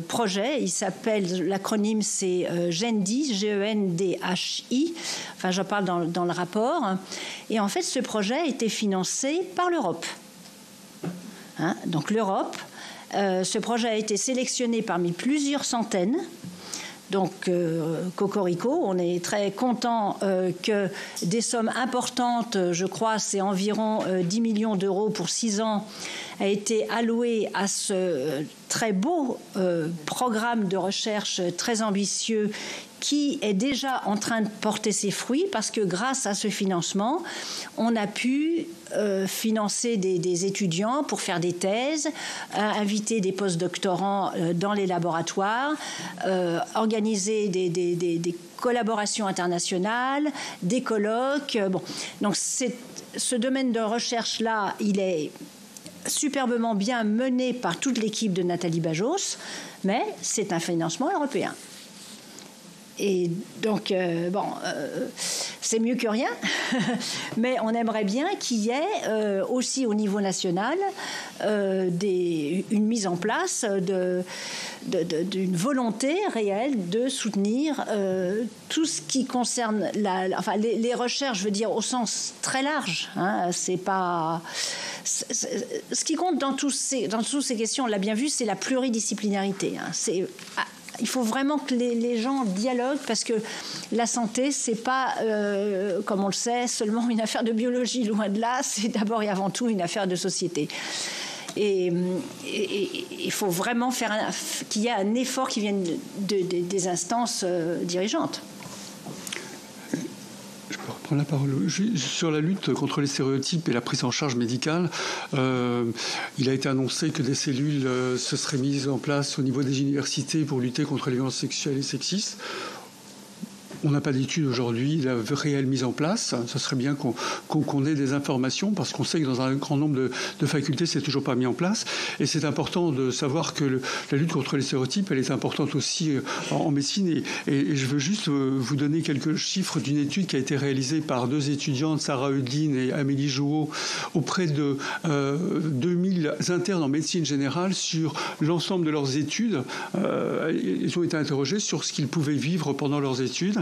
projet. Il s'appelle, l'acronyme c'est GENDHI, G-E-N-D-H-I. Enfin, j'en parle dans le rapport. Et en fait, ce projet a été financé par l'Europe. Donc l'Europe, ce projet a été sélectionné parmi plusieurs centaines. Donc, cocorico, on est très content que des sommes importantes, je crois, c'est environ 10 millions d'euros pour 6 ans, a été alloué à ce très beau programme de recherche très ambitieux qui est déjà en train de porter ses fruits parce que grâce à ce financement, on a pu financer des étudiants pour faire des thèses, inviter des postdoctorants dans les laboratoires, organiser des collaborations internationales, des colloques. Bon. Donc ce domaine de recherche-là, il est superbement bien mené par toute l'équipe de Nathalie Bajos, mais c'est un financement européen. Et donc, c'est mieux que rien, mais on aimerait bien qu'il y ait aussi au niveau national une mise en place d'une volonté réelle de soutenir tout ce qui concerne les recherches, je veux dire, au sens très large. C'est pas... Ce qui compte dans toutes ces questions, on l'a bien vu, c'est la pluridisciplinarité. Il faut vraiment que les gens dialoguent parce que la santé, c'est pas, comme on le sait, seulement une affaire de biologie, loin de là. C'est d'abord et avant tout une affaire de société. Et il faut vraiment qu'il y ait un effort qui vienne des instances dirigeantes. Prendre la parole. Sur la lutte contre les stéréotypes et la prise en charge médicale, il a été annoncé que des cellules se seraient mises en place au niveau des universités pour lutter contre les violences sexuelles et sexistes. On n'a pas d'études aujourd'hui, la réelle mise en place. Ce serait bien qu'on ait des informations parce qu'on sait que dans un grand nombre de facultés, c'est toujours pas mis en place. Et c'est important de savoir que la lutte contre les stéréotypes, elle est importante aussi en médecine. Et je veux juste vous donner quelques chiffres d'une étude qui a été réalisée par 2 étudiantes, Sarah Eudline et Amélie Jouot, auprès de 2000 internes en médecine générale sur l'ensemble de leurs études. Ils ont été interrogés sur ce qu'ils pouvaient vivre pendant leurs études.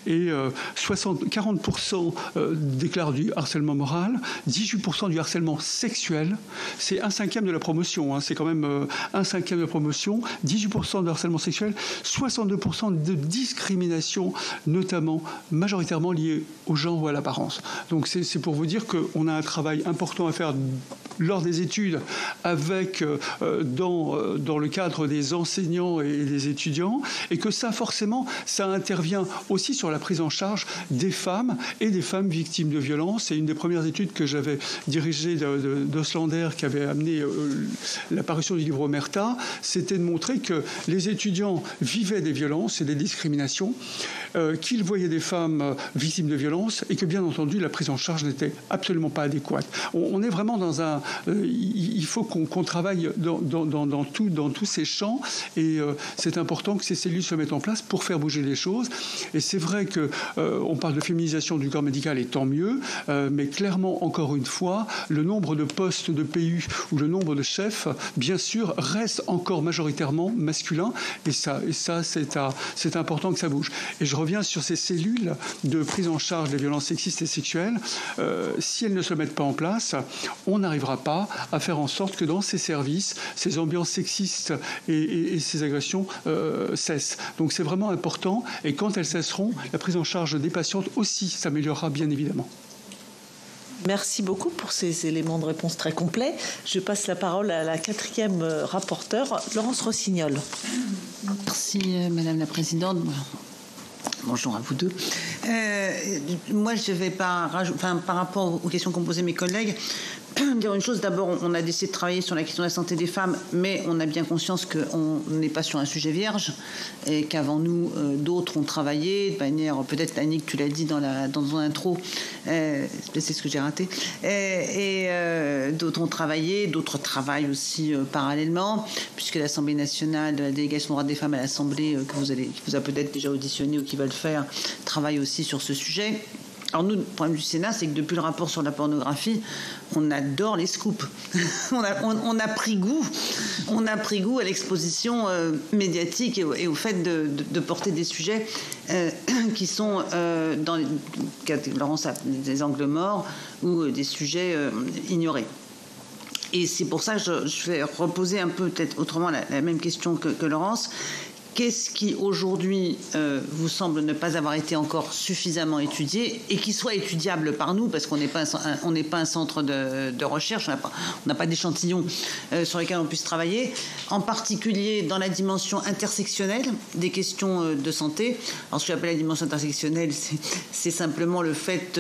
Et 40% déclarent du harcèlement moral, 18% du harcèlement sexuel. C'est 1/5 de la promotion, c'est quand même 1/5 de la promotion, 18% de harcèlement sexuel, 62% de discrimination, notamment majoritairement liée au genre ou à l'apparence. Donc c'est pour vous dire qu'on a un travail important à faire lors des études avec dans le cadre des enseignants et des étudiants, et que ça forcément ça intervient aussi sur la prise en charge des femmes et des femmes victimes de violences. C'est une des premières études que j'avais dirigée d'Oslander qui avait amené l'apparition du livre Omerta, c'était de montrer que les étudiants vivaient des violences et des discriminations, qu'ils voyaient des femmes victimes de violences et que bien entendu la prise en charge n'était absolument pas adéquate. On est vraiment dans un... il faut qu'on travaille dans tous ces champs et c'est important que ces cellules se mettent en place pour faire bouger les choses. Et c'est vrai qu'on parle de féminisation du corps médical et tant mieux, mais clairement, encore une fois, le nombre de postes de PU ou le nombre de chefs, bien sûr, reste encore majoritairement masculin et ça c'est important que ça bouge. Et je reviens sur ces cellules de prise en charge des violences sexistes et sexuelles. Si elles ne se mettent pas en place, on n'arrivera pas à faire en sorte que dans ces services, ces ambiances sexistes et ces agressions cessent. Donc c'est vraiment important et quand elles cesseront, la prise en charge des patientes aussi s'améliorera bien évidemment. Merci beaucoup pour ces éléments de réponse très complets. Je passe la parole à la 4e rapporteure, Laurence Rossignol. Merci Madame la Présidente. Bonjour à vous deux. Moi, je ne vais pas rajouter, par rapport aux questions qu'ont posées mes collègues, dire une chose. D'abord, on a décidé de travailler sur la question de la santé des femmes, mais on a bien conscience qu'on n'est pas sur un sujet vierge et qu'avant nous, d'autres ont travaillé de manière, peut-être Annick, tu l'as dit dans ton intro, c'est ce que j'ai raté, et d'autres ont travaillé, d'autres travaillent aussi parallèlement, puisque l'Assemblée nationale, la délégation des droits des femmes à l'Assemblée, qui vous a peut-être déjà auditionné ou qui va le faire, travaille aussi sur ce sujet. Alors nous, le problème du Sénat, c'est que depuis le rapport sur la pornographie, on adore les scoops. on a pris goût à l'exposition médiatique et au fait de porter des sujets qui sont dans Laurence a des angles morts ou des sujets ignorés. Et c'est pour ça que je vais reposer un peu peut-être autrement la même question que Laurence. Qu'est-ce qui aujourd'hui vous semble ne pas avoir été encore suffisamment étudié et qui soit étudiable par nous, parce qu'on n'est pas un centre de recherche, on n'a pas d'échantillons sur lesquels on puisse travailler, en particulier dans la dimension intersectionnelle des questions de santé. Alors ce que j'appelle la dimension intersectionnelle, c'est simplement le fait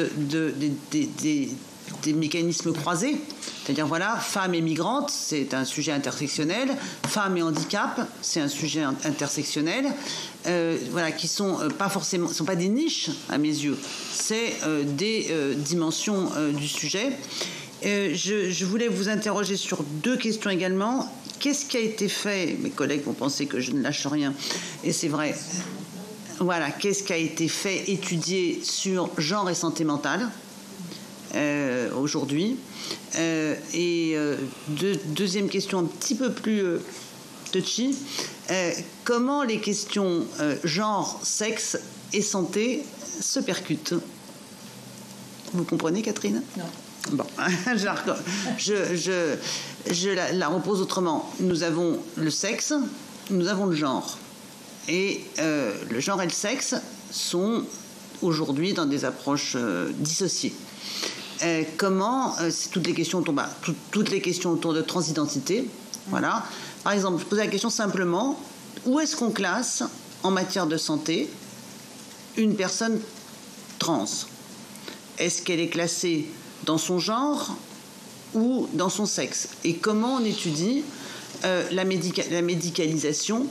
des mécanismes croisés, c'est-à-dire voilà, femmes et migrantes, c'est un sujet intersectionnel, femmes et handicap, c'est un sujet intersectionnel, voilà, qui sont pas forcément, sont pas des niches à mes yeux, c'est des dimensions du sujet. Je voulais vous interroger sur deux questions également. Qu'est-ce qui a été fait? Mes collègues vont penser que je ne lâche rien, et c'est vrai. Voilà, qu'est-ce qui a été fait, étudié sur genre et santé mentale aujourd'hui. Deuxième question un petit peu plus touchy, comment les questions genre, sexe et santé se Vous comprenez, Catherine? Non. Bon, je la repose autrement. Nous avons le sexe, nous avons le genre. Et le genre et le sexe sont aujourd'hui dans des approches dissociées. Comment c'est toutes les questions autour de transidentité. Voilà. Par exemple, je posais la question simplement, où est-ce qu'on classe en matière de santé une personne trans? Est-ce qu'elle est classée dans son genre ou dans son sexe? Et comment on étudie la médicalisation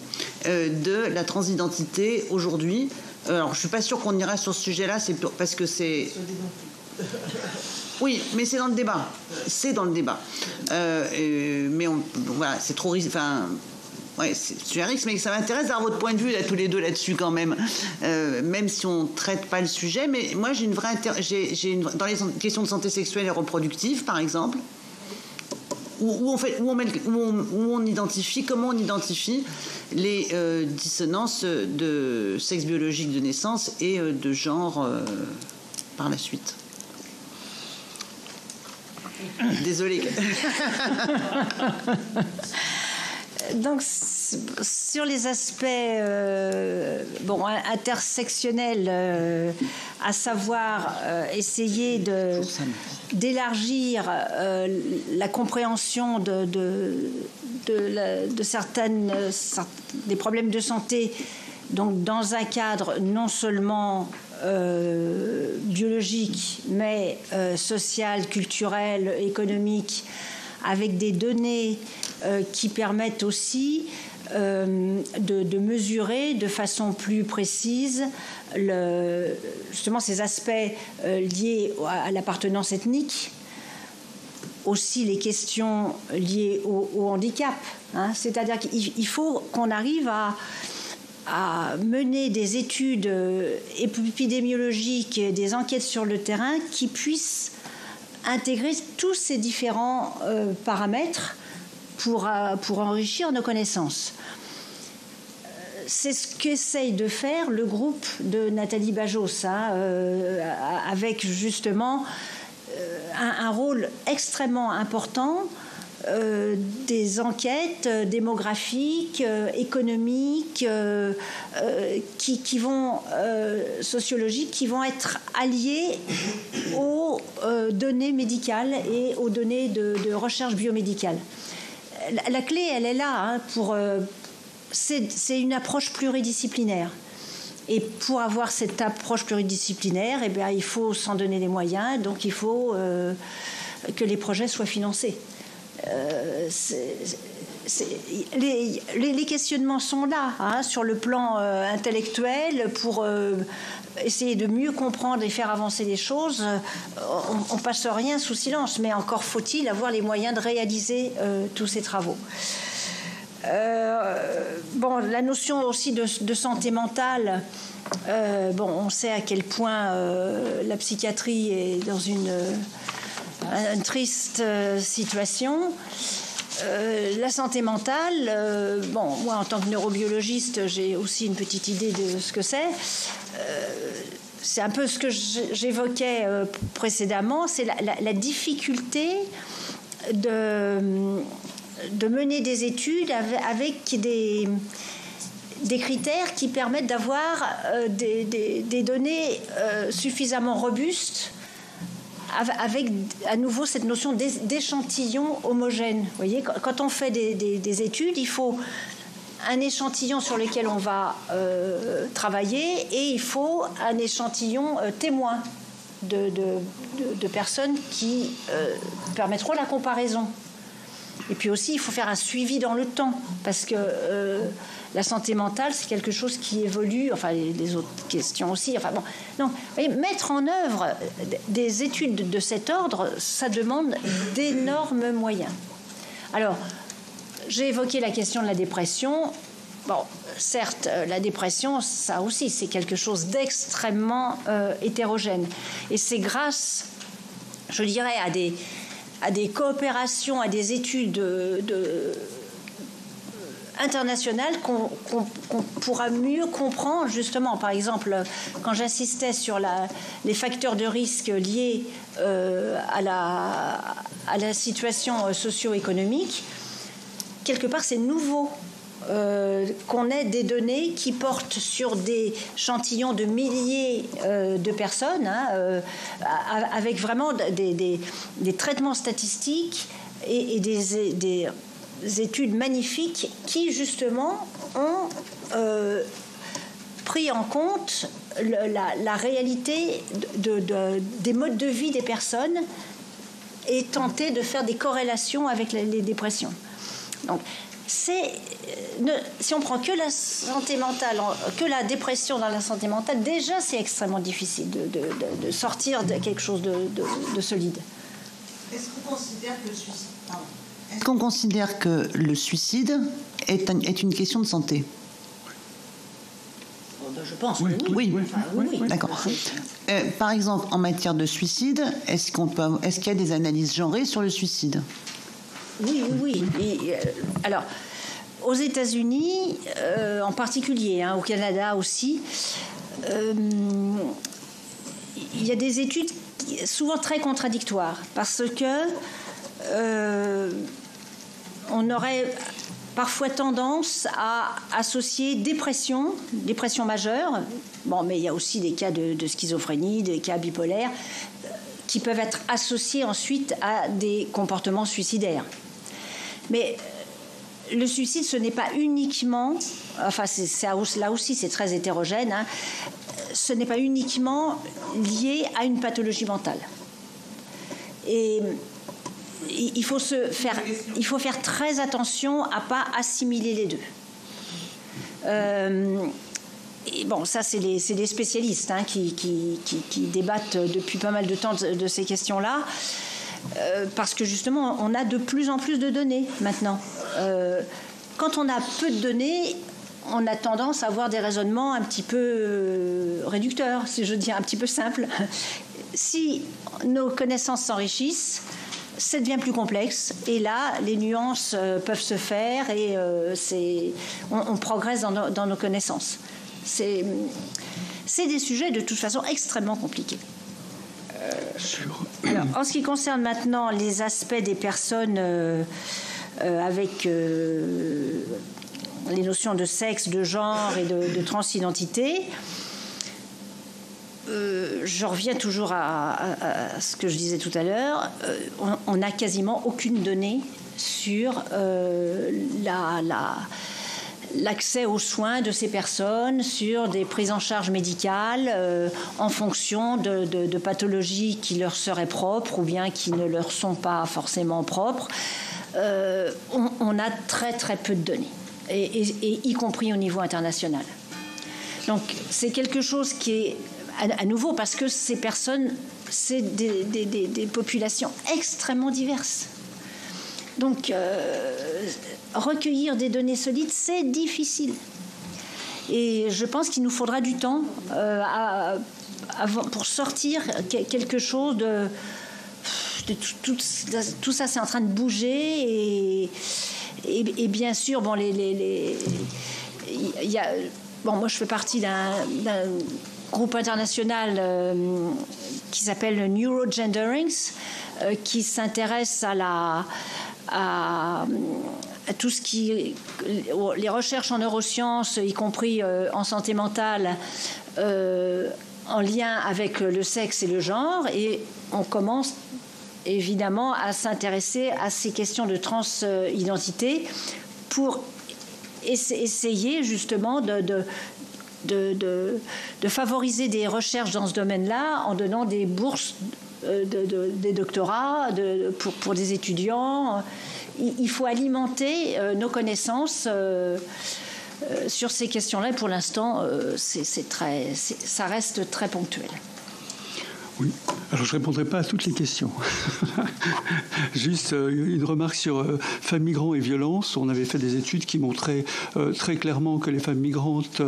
de la transidentité aujourd'hui? Alors, je ne suis pas sûre qu'on ira sur ce sujet-là, parce que c'est... Oui, mais c'est dans le débat. C'est dans le débat. Mais voilà, c'est trop risque. Enfin, ouais, c'est un risque, mais ça m'intéresse d'avoir votre point de vue là, tous les deux là-dessus quand même. Même si on ne traite pas le sujet, mais moi j'ai une vraie dans les questions de santé sexuelle et reproductive, par comment on identifie les dissonances de sexe biologique de naissance et de genre par la suite. Désolée. Donc, sur les aspects intersectionnels, à savoir essayer d'élargir la compréhension de certaines des problèmes de santé, donc dans un cadre non seulement biologique, mais social, culturel, économique, avec des données qui permettent aussi de mesurer de façon plus précise justement ces aspects liés à l'appartenance ethnique, aussi les questions liées au handicap. C'est-à-dire qu'il faut qu'on arrive à mener des études épidémiologiques, des enquêtes sur le terrain qui puissent intégrer tous ces différents paramètres pour enrichir nos connaissances. C'est ce qu'essaye de faire le groupe de Nathalie Bajos, avec justement un rôle extrêmement important des enquêtes démographiques, économiques, qui vont sociologiques, qui vont être alliées aux données médicales et aux données de recherche biomédicale. La clé, elle est là. C'est une approche pluridisciplinaire. Et pour avoir cette approche pluridisciplinaire, eh bien, il faut s'en donner les moyens, donc il faut que les projets soient financés. Les questionnements sont là, hein, sur le plan intellectuel, pour essayer de mieux comprendre et faire avancer les choses. On passe rien sous silence, mais encore faut-il avoir les moyens de réaliser tous ces travaux. Bon, la notion aussi de santé mentale, bon, on sait à quel point la psychiatrie est dans une triste situation. La santé mentale, bon, moi en tant que neurobiologiste, j'ai aussi une petite idée de ce que c'est. C'est un peu ce que j'évoquais précédemment, c'est la difficulté de mener des études avec des critères qui permettent d'avoir des données suffisamment robustes, avec à nouveau cette notion d'échantillon homogène. Vous voyez, quand on fait des études, il faut un échantillon sur lequel on va travailler, et il faut un échantillon témoin de personnes qui permettront la comparaison. Et puis aussi, il faut faire un suivi dans le temps, parce que la santé mentale, c'est quelque chose qui évolue, enfin les autres questions aussi. Enfin bon, non, vous voyez, mettre en œuvre des études de cet ordre, ça demande d'énormes moyens. Alors, j'ai évoqué la question de la dépression. Bon, certes, la dépression, ça aussi, c'est quelque chose d'extrêmement hétérogène. Et c'est grâce, je dirais, à des coopérations, à des études internationales qu'on pourra mieux comprendre, justement. Par exemple, quand j'insistais sur les facteurs de risque liés à la situation socio-économique, quelque part, c'est nouveau qu'on ait des données qui portent sur des échantillons de milliers de personnes, hein, avec vraiment des traitements statistiques et des études magnifiques qui, justement, ont pris en compte la réalité des modes de vie des personnes et tenté de faire des corrélations avec les dépressions. Donc, si on prend que la santé mentale, que la dépression dans la santé mentale, déjà c'est extrêmement difficile de sortir de quelque chose de solide. Est-ce qu'on considère que le suicide est une question de santé ? Je pense que oui. Enfin, oui. D'accord. Par exemple, en matière de suicide, est-ce qu'il y a des analyses genrées sur le suicide ? Oui. Alors, aux États-Unis, en particulier, hein, au Canada aussi, il y a des études souvent très contradictoires, parce que on aurait parfois tendance à associer dépression majeure. Bon, mais il y a aussi des cas de schizophrénie, des cas bipolaires, qui peuvent être associés ensuite à des comportements suicidaires. Mais le suicide, ce n'est pas uniquement, enfin là aussi c'est très hétérogène, hein, ce n'est pas uniquement lié à une pathologie mentale. Et il faut faire très attention à ne pas assimiler les deux. Et bon, ça c'est les spécialistes, hein, qui débattent depuis pas mal de temps de ces questions-là. Parce que justement, on a de plus en plus de données maintenant. Quand on a peu de données, on a tendance à avoir des raisonnements un petit peu réducteurs, si je dis un petit peu simples. Si nos connaissances s'enrichissent, ça devient plus complexe. Et là, les nuances peuvent se faire et on progresse dans nos connaissances. C'est des sujets de toute façon extrêmement compliqués. Alors, en ce qui concerne maintenant les aspects des personnes avec les notions de sexe, de genre et de transidentité, je reviens toujours à ce que je disais tout à l'heure. On n'a l'accès aux soins de ces personnes sur des prises en charge médicales en fonction de pathologies qui leur seraient propres ou bien qui ne leur sont pas forcément propres. On a très très peu de données, et y compris au niveau international. Donc c'est quelque chose qui est à nouveau, parce que ces personnes, c'est des populations extrêmement diverses. Donc, recueillir des données solides, c'est difficile. Et je pense qu'il nous faudra du temps pour sortir quelque chose de tout ça, c'est en train de bouger. Et bien sûr, bon, moi, je fais partie d'un groupe international qui s'appelle Neurogenderings, qui s'intéresse à tout ce qui les recherches en neurosciences, y compris en santé mentale, en lien avec le sexe et le genre, et on commence évidemment à s'intéresser à ces questions de transidentité pour essayer justement de favoriser des recherches dans ce domaine-là en donnant des bourses des doctorats pour des étudiants. Il faut alimenter nos connaissances sur ces questions-là. Et pour l'instant, ça reste très ponctuel. Oui. Alors, je ne répondrai pas à toutes les questions. Juste une remarque sur femmes migrantes et violences. On avait fait des études qui montraient très clairement que les femmes migrantes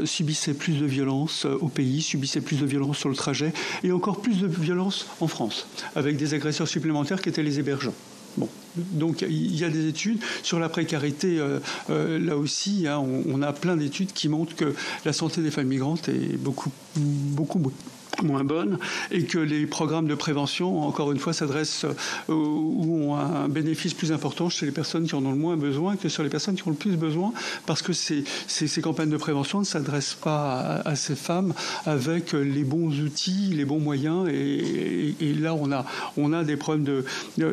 subissaient plus de violences au pays, subissaient plus de violences sur le trajet, et encore plus de violences en France, avec des agresseurs supplémentaires qui étaient les hébergeants. Bon. Donc il y a des études sur la précarité, là aussi, hein, on a plein d'études qui montrent que la santé des femmes migrantes est beaucoup moins bonne, et que les programmes de prévention, encore une fois, s'adressent ou ont un bénéfice plus important chez les personnes qui en ont le moins besoin que sur les personnes qui ont le plus besoin, parce que ces campagnes de prévention ne s'adressent pas à ces femmes avec les bons outils, les bons moyens, et là on a des problèmes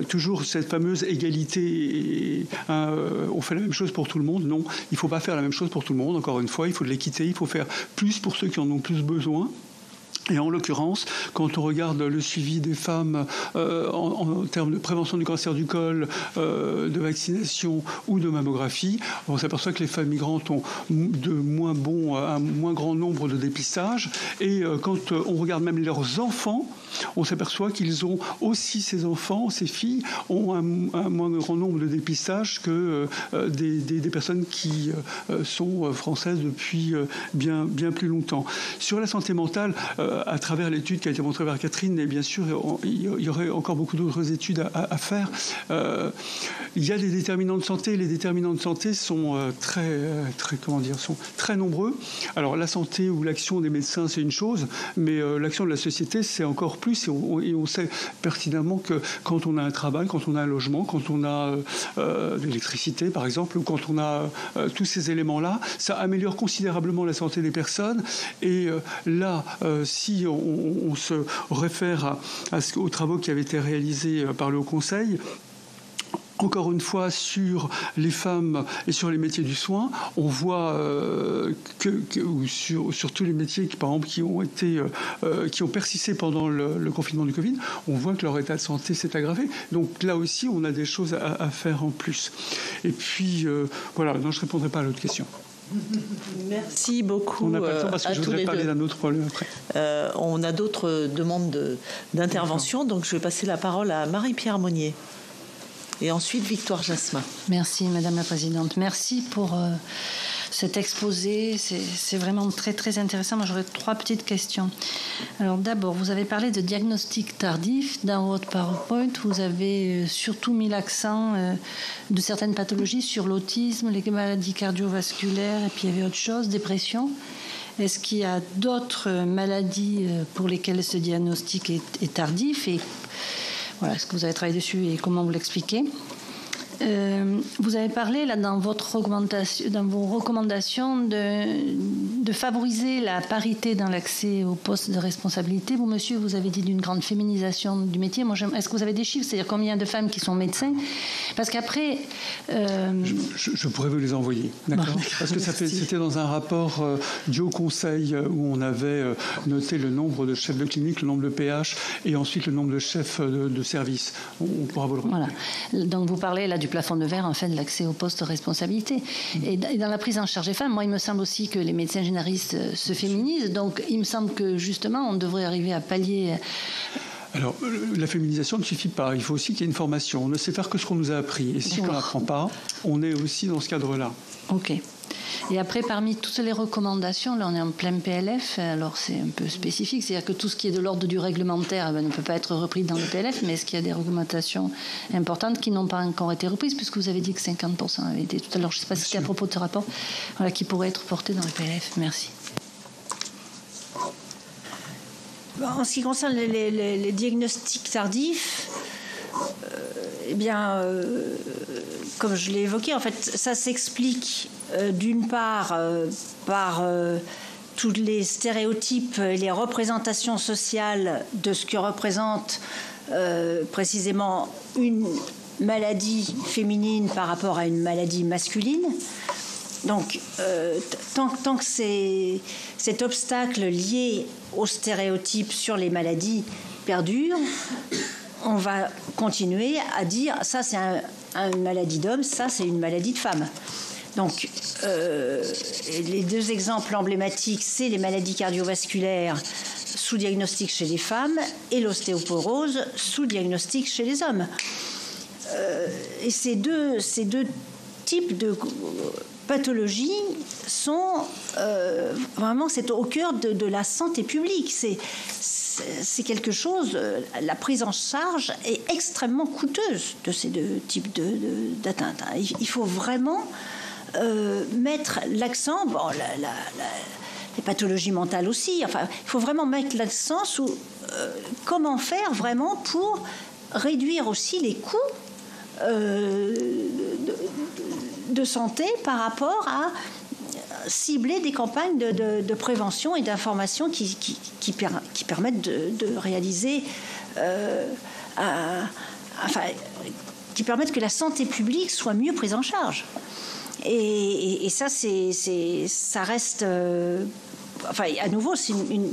toujours cette fameuse égalité, on fait la même chose pour tout le monde. Non, il ne faut pas faire la même chose pour tout le monde, encore une fois, il faut de l'équité, il faut faire plus pour ceux qui en ont plus besoin. Et en l'occurrence, quand on regarde le suivi des femmes en termes de prévention du cancer du col, de vaccination ou de mammographie, on s'aperçoit que les femmes migrantes ont un moins grand nombre de dépistages. Et quand on regarde même leurs enfants, on s'aperçoit qu'ils ont aussi, ces enfants, ces filles, ont un moins grand nombre de dépistages que des personnes qui sont françaises depuis bien plus longtemps. Sur la santé mentale, à travers l'étude qui a été montrée par Catherine, et bien sûr, il y aurait encore beaucoup d'autres études à faire. Il y a des déterminants de santé. Les déterminants de santé sont sont très nombreux. Alors, la santé ou l'action des médecins, c'est une chose, mais l'action de la société, c'est encore plus. Et on sait pertinemment que quand on a un travail, quand on a un logement, quand on a de l'électricité, par exemple, ou quand on a tous ces éléments-là, ça améliore considérablement la santé des personnes. Et là, si on se réfère aux travaux qui avaient été réalisés par le Haut Conseil, encore une fois, sur les femmes et sur les métiers du soin, on voit sur tous les métiers qui, par exemple, qui ont persisté pendant le confinement du Covid, on voit que leur état de santé s'est aggravé. Donc là aussi, on a des choses à faire en plus. Et puis, voilà, non, je ne répondrai pas à l'autre question. Merci beaucoup. On n'a pas le temps parce que je voudrais parler d'un autre problème après. On a d'autres demandes d'intervention, donc je vais passer la parole à Marie-Pierre Monnier. Et ensuite, Victoire Jasmin. Merci, Madame la Présidente. Merci pour cet exposé. C'est vraiment très, très intéressant. Moi, j'aurais 3 petites questions. Alors, d'abord, vous avez parlé de diagnostic tardif. Dans votre PowerPoint, vous avez surtout mis l'accent de certaines pathologies sur l'autisme, les maladies cardiovasculaires, et puis il y avait autre chose, dépression. Est-ce qu'il y a d'autres maladies pour lesquelles ce diagnostic est tardif, et voilà, est-ce que vous avez travaillé dessus et comment vous l'expliquez? Vous avez parlé là dans vos recommandations de favoriser la parité dans l'accès aux postes de responsabilité. Vous, monsieur, vous avez dit d'une grande féminisation du métier. Moi, est-ce que vous avez des chiffres, c'est-à-dire combien de femmes qui sont médecins? Parce qu'après, je pourrais vous les envoyer, d'accord? Parce que c'était dans un rapport du Haut Conseil où on avait noté le nombre de chefs de clinique, le nombre de PH et ensuite le nombre de chefs de service. On pourra vous le redire. Voilà. Donc vous parlez là du plafond de verre, en fait, de l'accès aux postes de responsabilité. Et dans la prise en charge des femmes, moi, il me semble aussi que les médecins généralistes se féminisent. Donc il me semble que justement, on devrait arriver à pallier. Alors, la féminisation ne suffit pas. Il faut aussi qu'il y ait une formation. On ne sait faire que ce qu'on nous a appris. Et si on ne l'apprend pas, on est aussi dans ce cadre-là. OK. Et après, parmi toutes les recommandations, là on est en plein PLF, alors c'est un peu spécifique, c'est-à-dire que tout ce qui est de l'ordre du réglementaire ne peut pas être repris dans le PLF, mais est-ce qu'il y a des recommandations importantes qui n'ont pas encore été reprises, puisque vous avez dit que 50% avaient été tout à l'heure, je ne sais pas si c'était à propos de ce rapport, voilà, qui pourrait être porté dans le PLF. Merci. En ce qui concerne les diagnostics tardifs, comme je l'ai évoqué, en fait, ça s'explique d'une part par tous les stéréotypes et les représentations sociales de ce que représente précisément une maladie féminine par rapport à une maladie masculine. Donc, tant que cet obstacle lié aux stéréotypes sur les maladies perdure, on va continuer à dire ça c'est une maladie d'homme, ça c'est une maladie de femme. Donc les deux exemples emblématiques, c'est les maladies cardiovasculaires sous diagnostic chez les femmes et l'ostéoporose sous diagnostic chez les hommes. Et ces deux types de pathologies sont vraiment, c'est au cœur de la santé publique. C'est quelque chose, la prise en charge est extrêmement coûteuse de ces deux types d'atteintes. Il faut vraiment mettre l'accent, les pathologies mentales aussi, enfin, il faut vraiment mettre l'accent sur comment faire vraiment pour réduire aussi les coûts de santé par rapport à cibler des campagnes de prévention et d'information qui permettent de réaliser, qui permettent que la santé publique soit mieux prise en charge. Et ça, ça reste... à nouveau, c'est une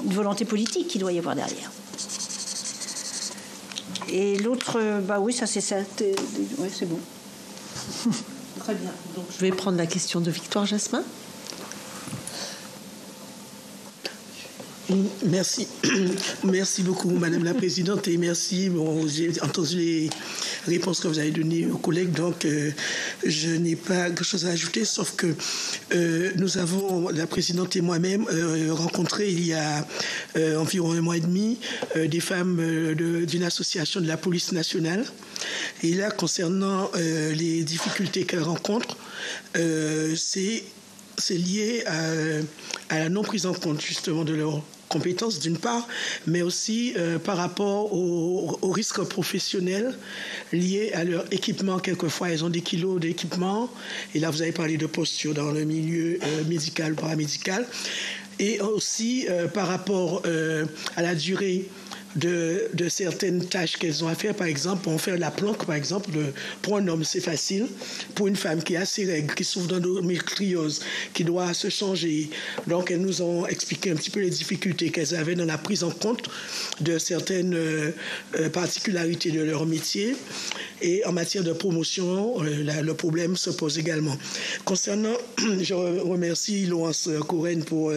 volonté politique qu'il doit y avoir derrière. Et l'autre, oui, ça, c'est ça. Oui, c'est bon. Très bien. Donc, je vais prendre la question de Victoire Jasmin. Merci. Merci beaucoup, Madame la Présidente, et merci. Bon, j'ai entendu les réponses que vous avez données aux collègues, donc je n'ai pas grand-chose à ajouter, sauf que nous avons, la Présidente et moi-même, rencontré il y a environ 1 mois et demi des femmes d'une association de la police nationale. Et là, concernant les difficultés qu'elles rencontrent, c'est lié à la non prise en compte justement de leurs compétences d'une part, mais aussi par rapport aux risques professionnels liés à leur équipement. Quelquefois, elles ont des kilos d'équipement. Et là, vous avez parlé de posture dans le milieu médical, paramédical. Et aussi par rapport à la durée de certaines tâches qu'elles ont à faire. Par exemple, on fait la planque, par exemple, pour un homme, c'est facile. Pour une femme qui a ses règles, qui souffre d'endométriose, qui doit se changer. Donc, elles nous ont expliqué un petit peu les difficultés qu'elles avaient dans la prise en compte de certaines particularités de leur métier. Et en matière de promotion, le problème se pose également. Concernant, je remercie Laurence Coren pour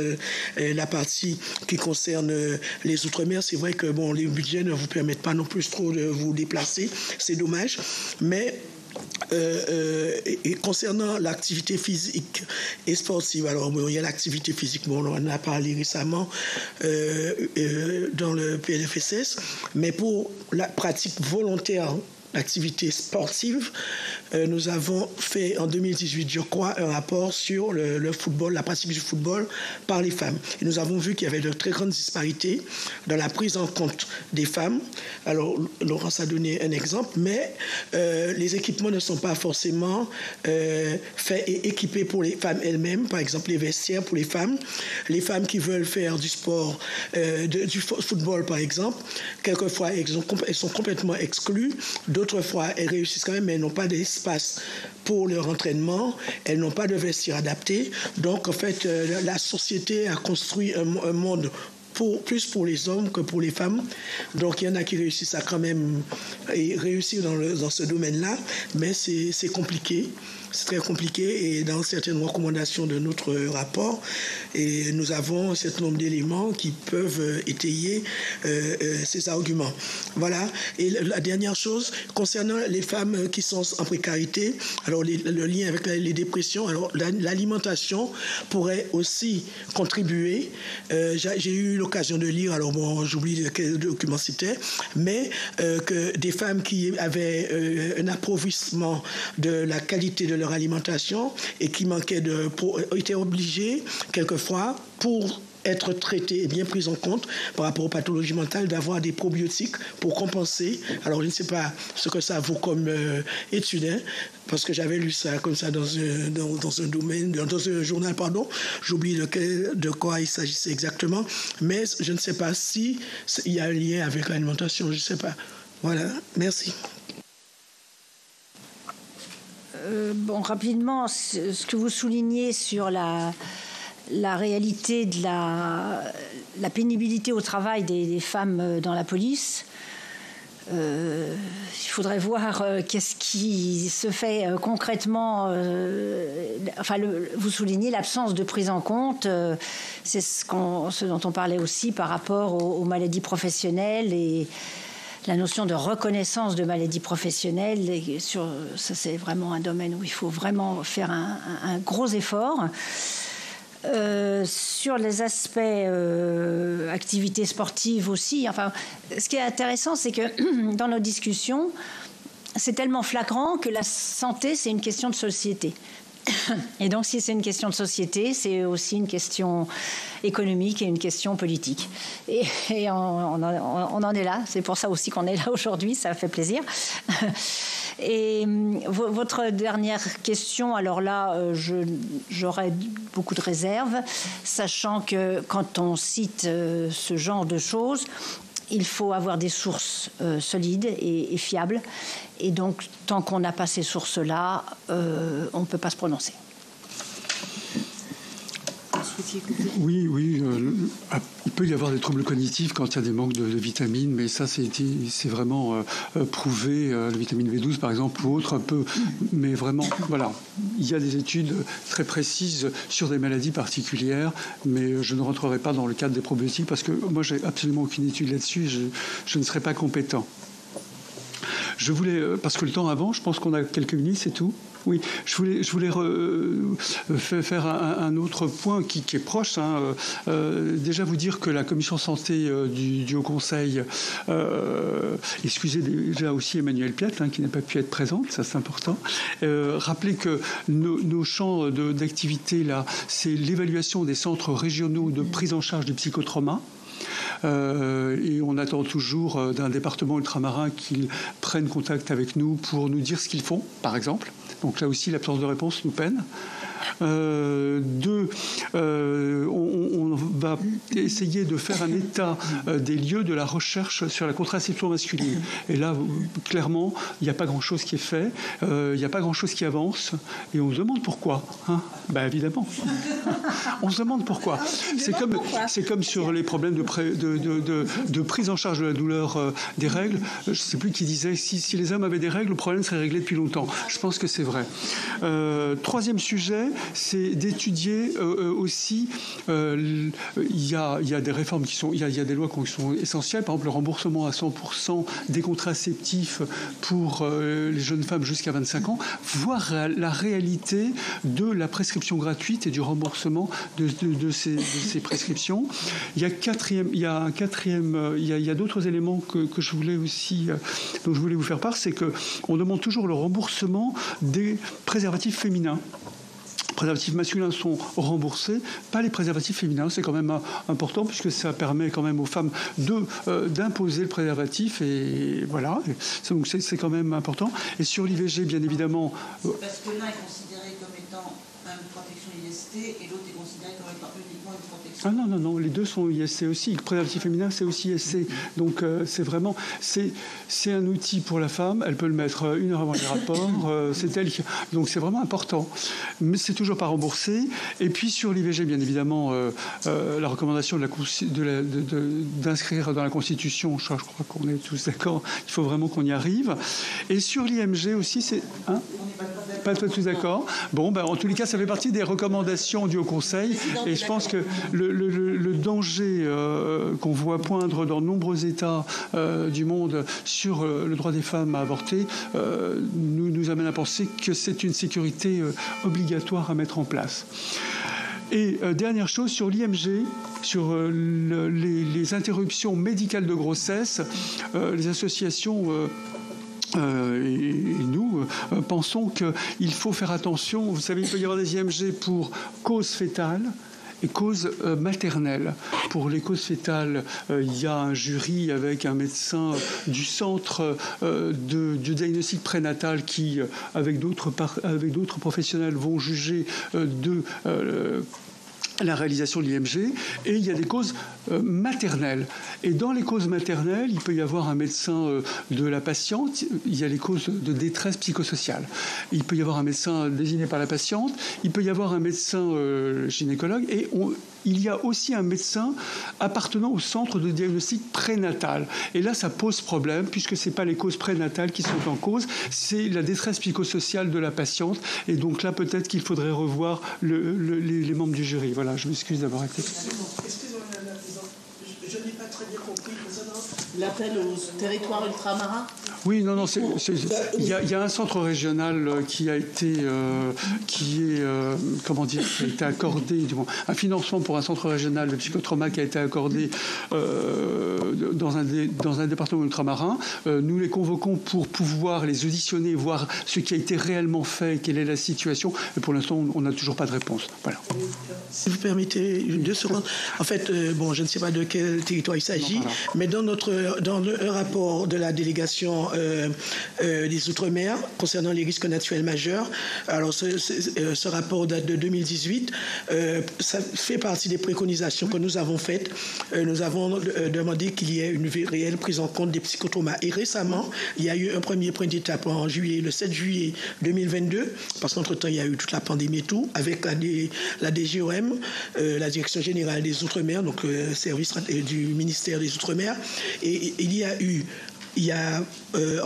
la partie qui concerne les Outre-mer. C'est vrai que les budgets ne vous permettent pas non plus trop de vous déplacer. C'est dommage. Mais et concernant l'activité physique et sportive, alors il y a l'activité physique, on en a parlé récemment dans le PLFSS, mais pour la pratique volontaire l'activité sportive. Nous avons fait en 2018, je crois, un rapport sur le football, la pratique du football par les femmes. Et nous avons vu qu'il y avait de très grandes disparités dans la prise en compte des femmes. Alors, Laurence a donné un exemple, mais les équipements ne sont pas forcément faits et équipés pour les femmes elles-mêmes. Par exemple, les vestiaires pour les femmes qui veulent faire du sport, du football par exemple, quelquefois elles sont complètement exclues, d'autres fois elles réussissent quand même, mais elles n'ont pas d'espace pour leur entraînement, elles n'ont pas de vestiaire adapté. Donc en fait, la société a construit un monde plus pour les hommes que pour les femmes. Donc il y en a qui réussissent à quand même réussir dans ce domaine-là, mais c'est compliqué. C'est très compliqué et dans certaines recommandations de notre rapport, et nous avons un certain nombre d'éléments qui peuvent étayer ces arguments. Voilà. Et la dernière chose, concernant les femmes qui sont en précarité, alors le lien avec les dépressions, alors l'alimentation pourrait aussi contribuer. J'ai eu l'occasion de lire, alors bon, j'oublie quel document c'était, mais que des femmes qui avaient un appauvrissement de la qualité de leur alimentation et qui étaient obligées quelquefois pour être traitées et bien prises en compte par rapport aux pathologies mentales, d'avoir des probiotiques pour compenser. Alors je ne sais pas ce que ça vaut comme étude, hein, parce que j'avais lu ça comme ça dans un journal, pardon. J'oublie de quoi il s'agissait exactement, mais je ne sais pas si il y a un lien avec l'alimentation, je ne sais pas. Voilà, merci. Bon, rapidement, ce que vous soulignez sur la réalité de la pénibilité au travail des femmes dans la police, il faudrait voir qu'est-ce qui se fait concrètement. Vous soulignez l'absence de prise en compte. C'est ce dont on parlait aussi par rapport aux maladies professionnelles et la notion de reconnaissance de maladies professionnelles. Ça, c'est vraiment un domaine où il faut vraiment faire un gros effort. Sur les aspects activités sportives aussi. Enfin, ce qui est intéressant, c'est que dans nos discussions, c'est tellement flagrant que la santé, c'est une question de société. Et donc, si c'est une question de société, c'est aussi une question économique et une question politique. Et on en est là. C'est pour ça aussi qu'on est là aujourd'hui. Ça fait plaisir. Et votre dernière question, alors là, j'aurais beaucoup de réserves, sachant que quand on cite ce genre de choses, il faut avoir des sources solides et fiables. Et donc, tant qu'on n'a pas ces sources-là, on ne peut pas se prononcer. Oui, il peut y avoir des troubles cognitifs quand il y a des manques de vitamines, mais ça, c'est vraiment prouvé. La vitamine B12, par exemple, ou autre, mais vraiment, voilà. Il y a des études très précises sur des maladies particulières, mais je ne rentrerai pas dans le cadre des probiotiques parce que moi, j'ai absolument aucune étude là-dessus. Je ne serai pas compétent. Je voulais, parce que le temps avance, je pense qu'on a quelques minutes, c'est tout. Oui, je voulais faire un autre point qui est proche. Déjà vous dire que la commission santé du Haut Conseil, excusez déjà aussi Emmanuelle Piat, qui n'a pas pu être présente, ça c'est important. Rappelez que nos champs d'activité, là, c'est l'évaluation des centres régionaux de prise en charge du psychotrauma. Et on attend toujours d'un département ultramarin qu'ils prennent contact avec nous pour nous dire ce qu'ils font, par exemple. Donc là aussi, l'absence de réponse nous peine. Deux, on va essayer de faire un état des lieux de la recherche sur la contraception masculine. Et là, clairement, il n'y a pas grand-chose qui est fait, il n'y a pas grand-chose qui avance, et on se demande pourquoi. Évidemment. On se demande pourquoi. C'est comme sur les problèmes de prise en charge de la douleur des règles. Je ne sais plus qui disait, si les hommes avaient des règles, le problème serait réglé depuis longtemps. Je pense que c'est vrai. Troisième sujet, c'est d'étudier aussi. Il y a des réformes il y a des lois qui sont essentielles. Par exemple, le remboursement à 100% des contraceptifs pour les jeunes femmes jusqu'à 25 ans, voir la réalité de la prescription gratuite et du remboursement de ces prescriptions. Il y a d'autres éléments que je voulais aussi, dont je voulais vous faire part, c'est qu'on demande toujours le remboursement des préservatifs féminins. Les préservatifs masculins sont remboursés, pas les préservatifs féminins. C'est quand même important puisque ça permet quand même aux femmes d'imposer le préservatif et voilà. Donc c'est quand même important. Et sur l'IVG, bien évidemment. Parce que l'un est considéré comme étant une protection IST et l'autre est considéré comme étant uniquement une protection. Ah non, les deux sont IST aussi. Le préservatif féminin, c'est aussi IST. Donc c'est vraiment, c'est un outil pour la femme. Elle peut le mettre 1 heure avant les rapports. C'est elle qui... Donc c'est vraiment important. Mais c'est toujours pas remboursé. Et puis sur l'IVG, bien évidemment, la recommandation d'inscrire dans la Constitution, je crois qu'on est tous d'accord, il faut vraiment qu'on y arrive. Et sur l'IMG aussi, c'est... Hein, pas tous d'accord. Bon, en tous les cas, ça fait partie des recommandations du Haut Conseil. Et je pense que le danger qu'on voit poindre dans de nombreux États du monde sur le droit des femmes à avorter nous amène à penser que c'est une sécurité obligatoire à mettre en place. Et dernière chose, sur l'IMG, sur les interruptions médicales de grossesse, les associations... et nous pensons qu'il faut faire attention. Vous savez, il peut y avoir des IMG pour cause fétale et cause maternelle. Pour les causes fétales, il y a un jury avec un médecin du centre du diagnostic prénatal qui, avec d'autres professionnels, vont juger de... la réalisation de l'IMG, et il y a des causes maternelles. Et dans les causes maternelles, il peut y avoir un médecin de la patiente, il y a les causes de détresse psychosociale. Il peut y avoir un médecin désigné par la patiente, il peut y avoir un médecin gynécologue, et il y a aussi un médecin appartenant au centre de diagnostic prénatal. Et là, ça pose problème, puisque ce n'est pas les causes prénatales qui sont en cause, c'est la détresse psychosociale de la patiente. Et donc là, peut-être qu'il faudrait revoir les membres du jury. Voilà, je m'excuse d'avoir été... Excusez-moi, Madame la Présidente, je n'ai pas très bien compris. L'appel aux territoires ultramarins. Oui, non, il y a un centre régional qui a été, qui a été accordé, un financement pour un centre régional de psychotrauma qui a été accordé dans un département ultramarin. Nous les convoquons pour pouvoir les auditionner, voir ce qui a été réellement fait, quelle est la situation. Et pour l'instant, on n'a toujours pas de réponse. Voilà. Si vous permettez 2 secondes. En fait, je ne sais pas de quel territoire il s'agit, mais dans un rapport de la délégation des Outre-mer concernant les risques naturels majeurs, alors ce rapport date de 2018, ça fait partie des préconisations que nous avons faites. Nous avons demandé qu'il y ait une réelle prise en compte des psychotraumas. Et récemment, il y a eu un premier point d'étape en juillet, le 7 juillet 2022, parce qu'entre-temps, il y a eu toute la pandémie et tout, avec la DGOM, la Direction Générale des Outre-mer, donc service du ministère des Outre-mer. Et il y a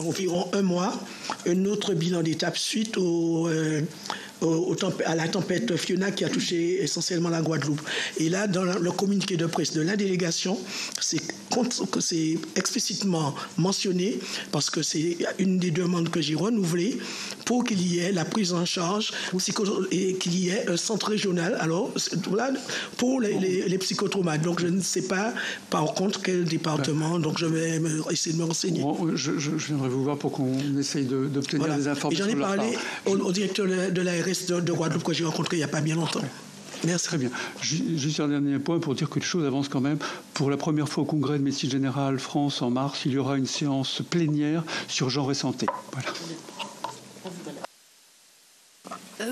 environ un mois, un autre bilan d'étape suite à la tempête Fiona qui a touché essentiellement la Guadeloupe. Et là, dans le communiqué de presse de la délégation, c'est explicitement mentionné, parce que c'est une des demandes que j'ai renouvelées, pour qu'il y ait la prise en charge et qu'il y ait un centre régional pour les psychotraumas. Donc je ne sais pas par contre quel département, donc je vais essayer de me renseigner. Bon, je viendrai vous voir pour qu'on essaye d'obtenir des informations. Et j'en ai parlé au directeur de l'ARS de Guadeloupe que j'ai rencontré il n'y a pas bien longtemps. Merci. Très bien. Juste un dernier point pour dire que les choses avancent quand même. Pour la première fois au Congrès de médecine générale France en mars, il y aura une séance plénière sur genre et santé. Voilà.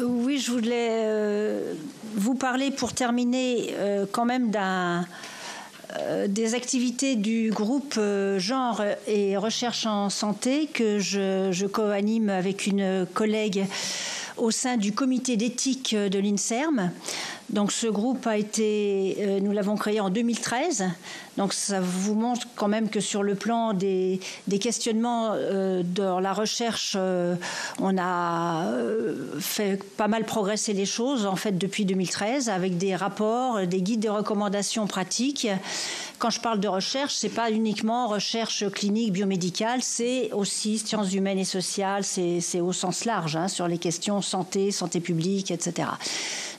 Oui, je voulais vous parler pour terminer quand même des activités du groupe genre et recherche en santé que je co-anime avec une collègue au sein du comité d'éthique de l'INSERM. Donc ce groupe nous l'avons créé en 2013. Donc ça vous montre quand même que sur le plan des questionnements de la recherche, on a fait pas mal progresser les choses en fait depuis 2013 avec des rapports, des guides de recommandations pratiques. Quand je parle de recherche, c'est pas uniquement recherche clinique, biomédicale, c'est aussi sciences humaines et sociales, c'est au sens large sur les questions santé publique, etc.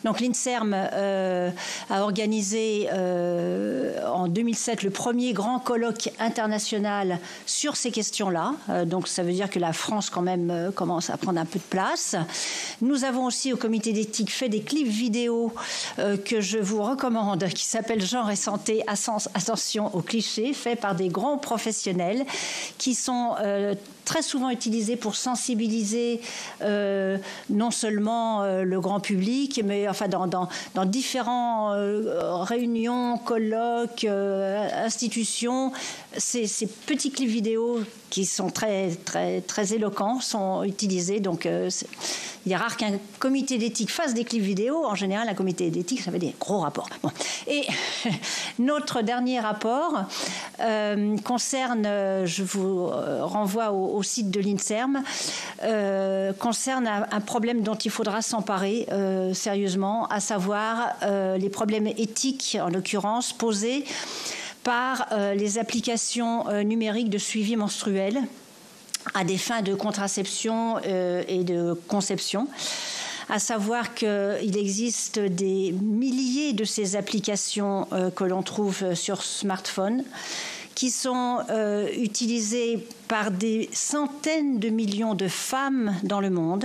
Donc l'INSERM a organisé en 2007 le premier grand colloque international sur ces questions-là. Donc ça veut dire que la France quand même commence à prendre un peu de place. Nous avons aussi au comité d'éthique fait des clips vidéo que je vous recommande, qui s'appellent Genre et santé, attention aux clichés, faits par des grands professionnels qui sont très souvent utilisés pour sensibiliser non seulement le grand public, mais enfin dans différents réunions, colloques, institutions. Ces petits clips vidéo qui sont très, très, très éloquents sont utilisés. Donc, il est rare qu'un comité d'éthique fasse des clips vidéo. En général, un comité d'éthique, ça fait des gros rapports. Bon. Et notre dernier rapport concerne, je vous renvoie au site de l'INSERM, concerne un problème dont il faudra s'emparer sérieusement, à savoir les problèmes éthiques, en l'occurrence, posés par les applications numériques de suivi menstruel à des fins de contraception et de conception. À savoir qu'il existe des milliers de ces applications que l'on trouve sur smartphone qui sont utilisées par des centaines de millions de femmes dans le monde.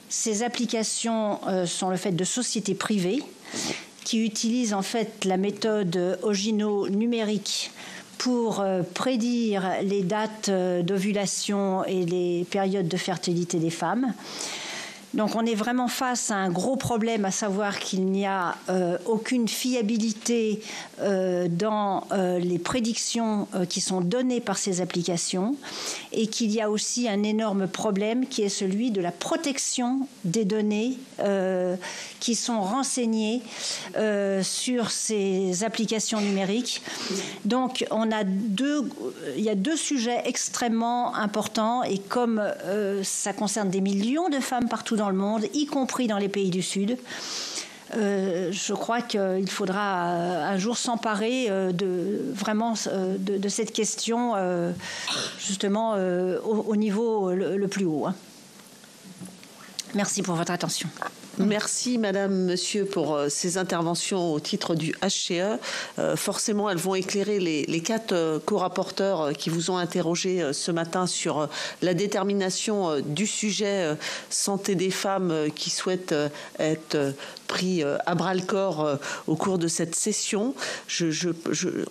Ces applications sont le fait de sociétés privées qui utilisent en fait la méthode Ogino numérique pour prédire les dates d'ovulation et les périodes de fertilité des femmes. Donc on est vraiment face à un gros problème, à savoir qu'il n'y a aucune fiabilité dans les prédictions qui sont données par ces applications, et qu'il y a aussi un énorme problème qui est celui de la protection des données qui sont renseignées sur ces applications numériques. Donc il y a deux sujets extrêmement importants, et comme ça concerne des millions de femmes partout dans le monde, y compris dans les pays du Sud, je crois qu'il faudra un jour s'emparer de cette question justement au niveau le plus haut. Merci pour votre attention. Merci Madame, Monsieur pour ces interventions au titre du HCE. Forcément, elles vont éclairer les 4 co-rapporteurs qui vous ont interrogé ce matin sur la détermination du sujet santé des femmes qui souhaitent être pris à bras-le-corps au cours de cette session.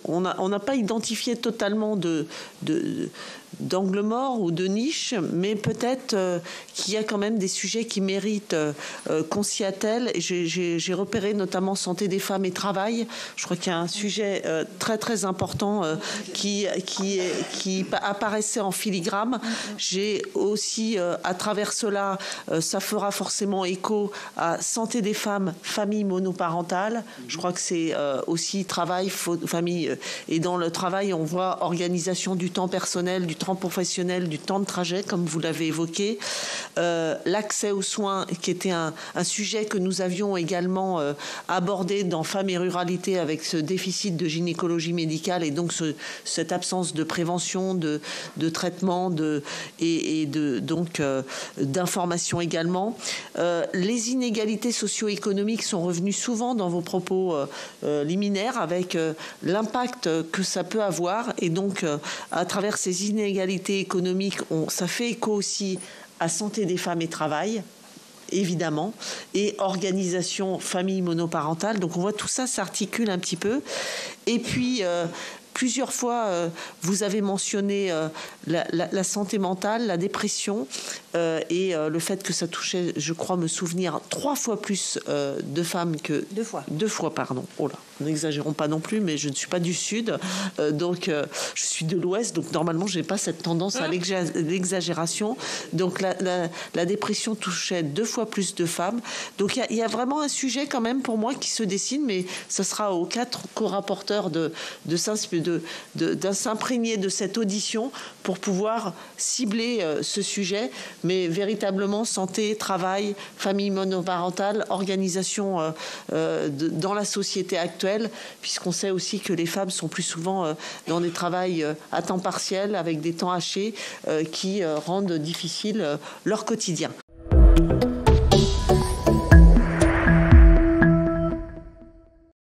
On n'a pas identifié totalement d'angle mort ou de niche, mais peut-être qu'il y a quand même des sujets qui méritent qu'on s'y attelle. J'ai repéré notamment santé des femmes et travail. Je crois qu'il y a un sujet très très important qui apparaissait en filigrane. J'ai aussi, à travers cela, ça fera forcément écho à santé des femmes, famille monoparentale. Je crois que c'est aussi travail, famille. Et dans le travail, on voit organisation du temps personnel, du temps professionnel, du temps de trajet, comme vous l'avez évoqué. L'accès aux soins, qui était un sujet que nous avions également abordé dans Femmes et Ruralité, avec ce déficit de gynécologie médicale et donc cette absence de prévention, de traitement d'information également. Les inégalités socio-économiques sont revenues souvent dans vos propos liminaires, avec l'impact que ça peut avoir, et donc à travers ces inégalités économiques, ça fait écho aussi à santé des femmes et travail, évidemment, et organisation famille monoparentale. Donc on voit tout ça s'articule un petit peu. Et puis plusieurs fois, vous avez mentionné la santé mentale, la dépression. et le fait que ça touchait, je crois me souvenir, 3 fois plus de femmes que... 2 fois. 2 fois, pardon. Oh là, n'exagérons pas non plus, mais je ne suis pas du Sud, donc je suis de l'Ouest, donc normalement je n'ai pas cette tendance à l'exagération. Donc la dépression touchait 2 fois plus de femmes. Donc il y a vraiment un sujet quand même pour moi qui se dessine, mais ce sera aux 4 co-rapporteurs de s'imprégner de cette audition pour pouvoir cibler ce sujet, mais véritablement santé, travail, famille monoparentale, organisation dans la société actuelle, puisqu'on sait aussi que les femmes sont plus souvent dans des travails à temps partiel, avec des temps hachés qui rendent difficile leur quotidien.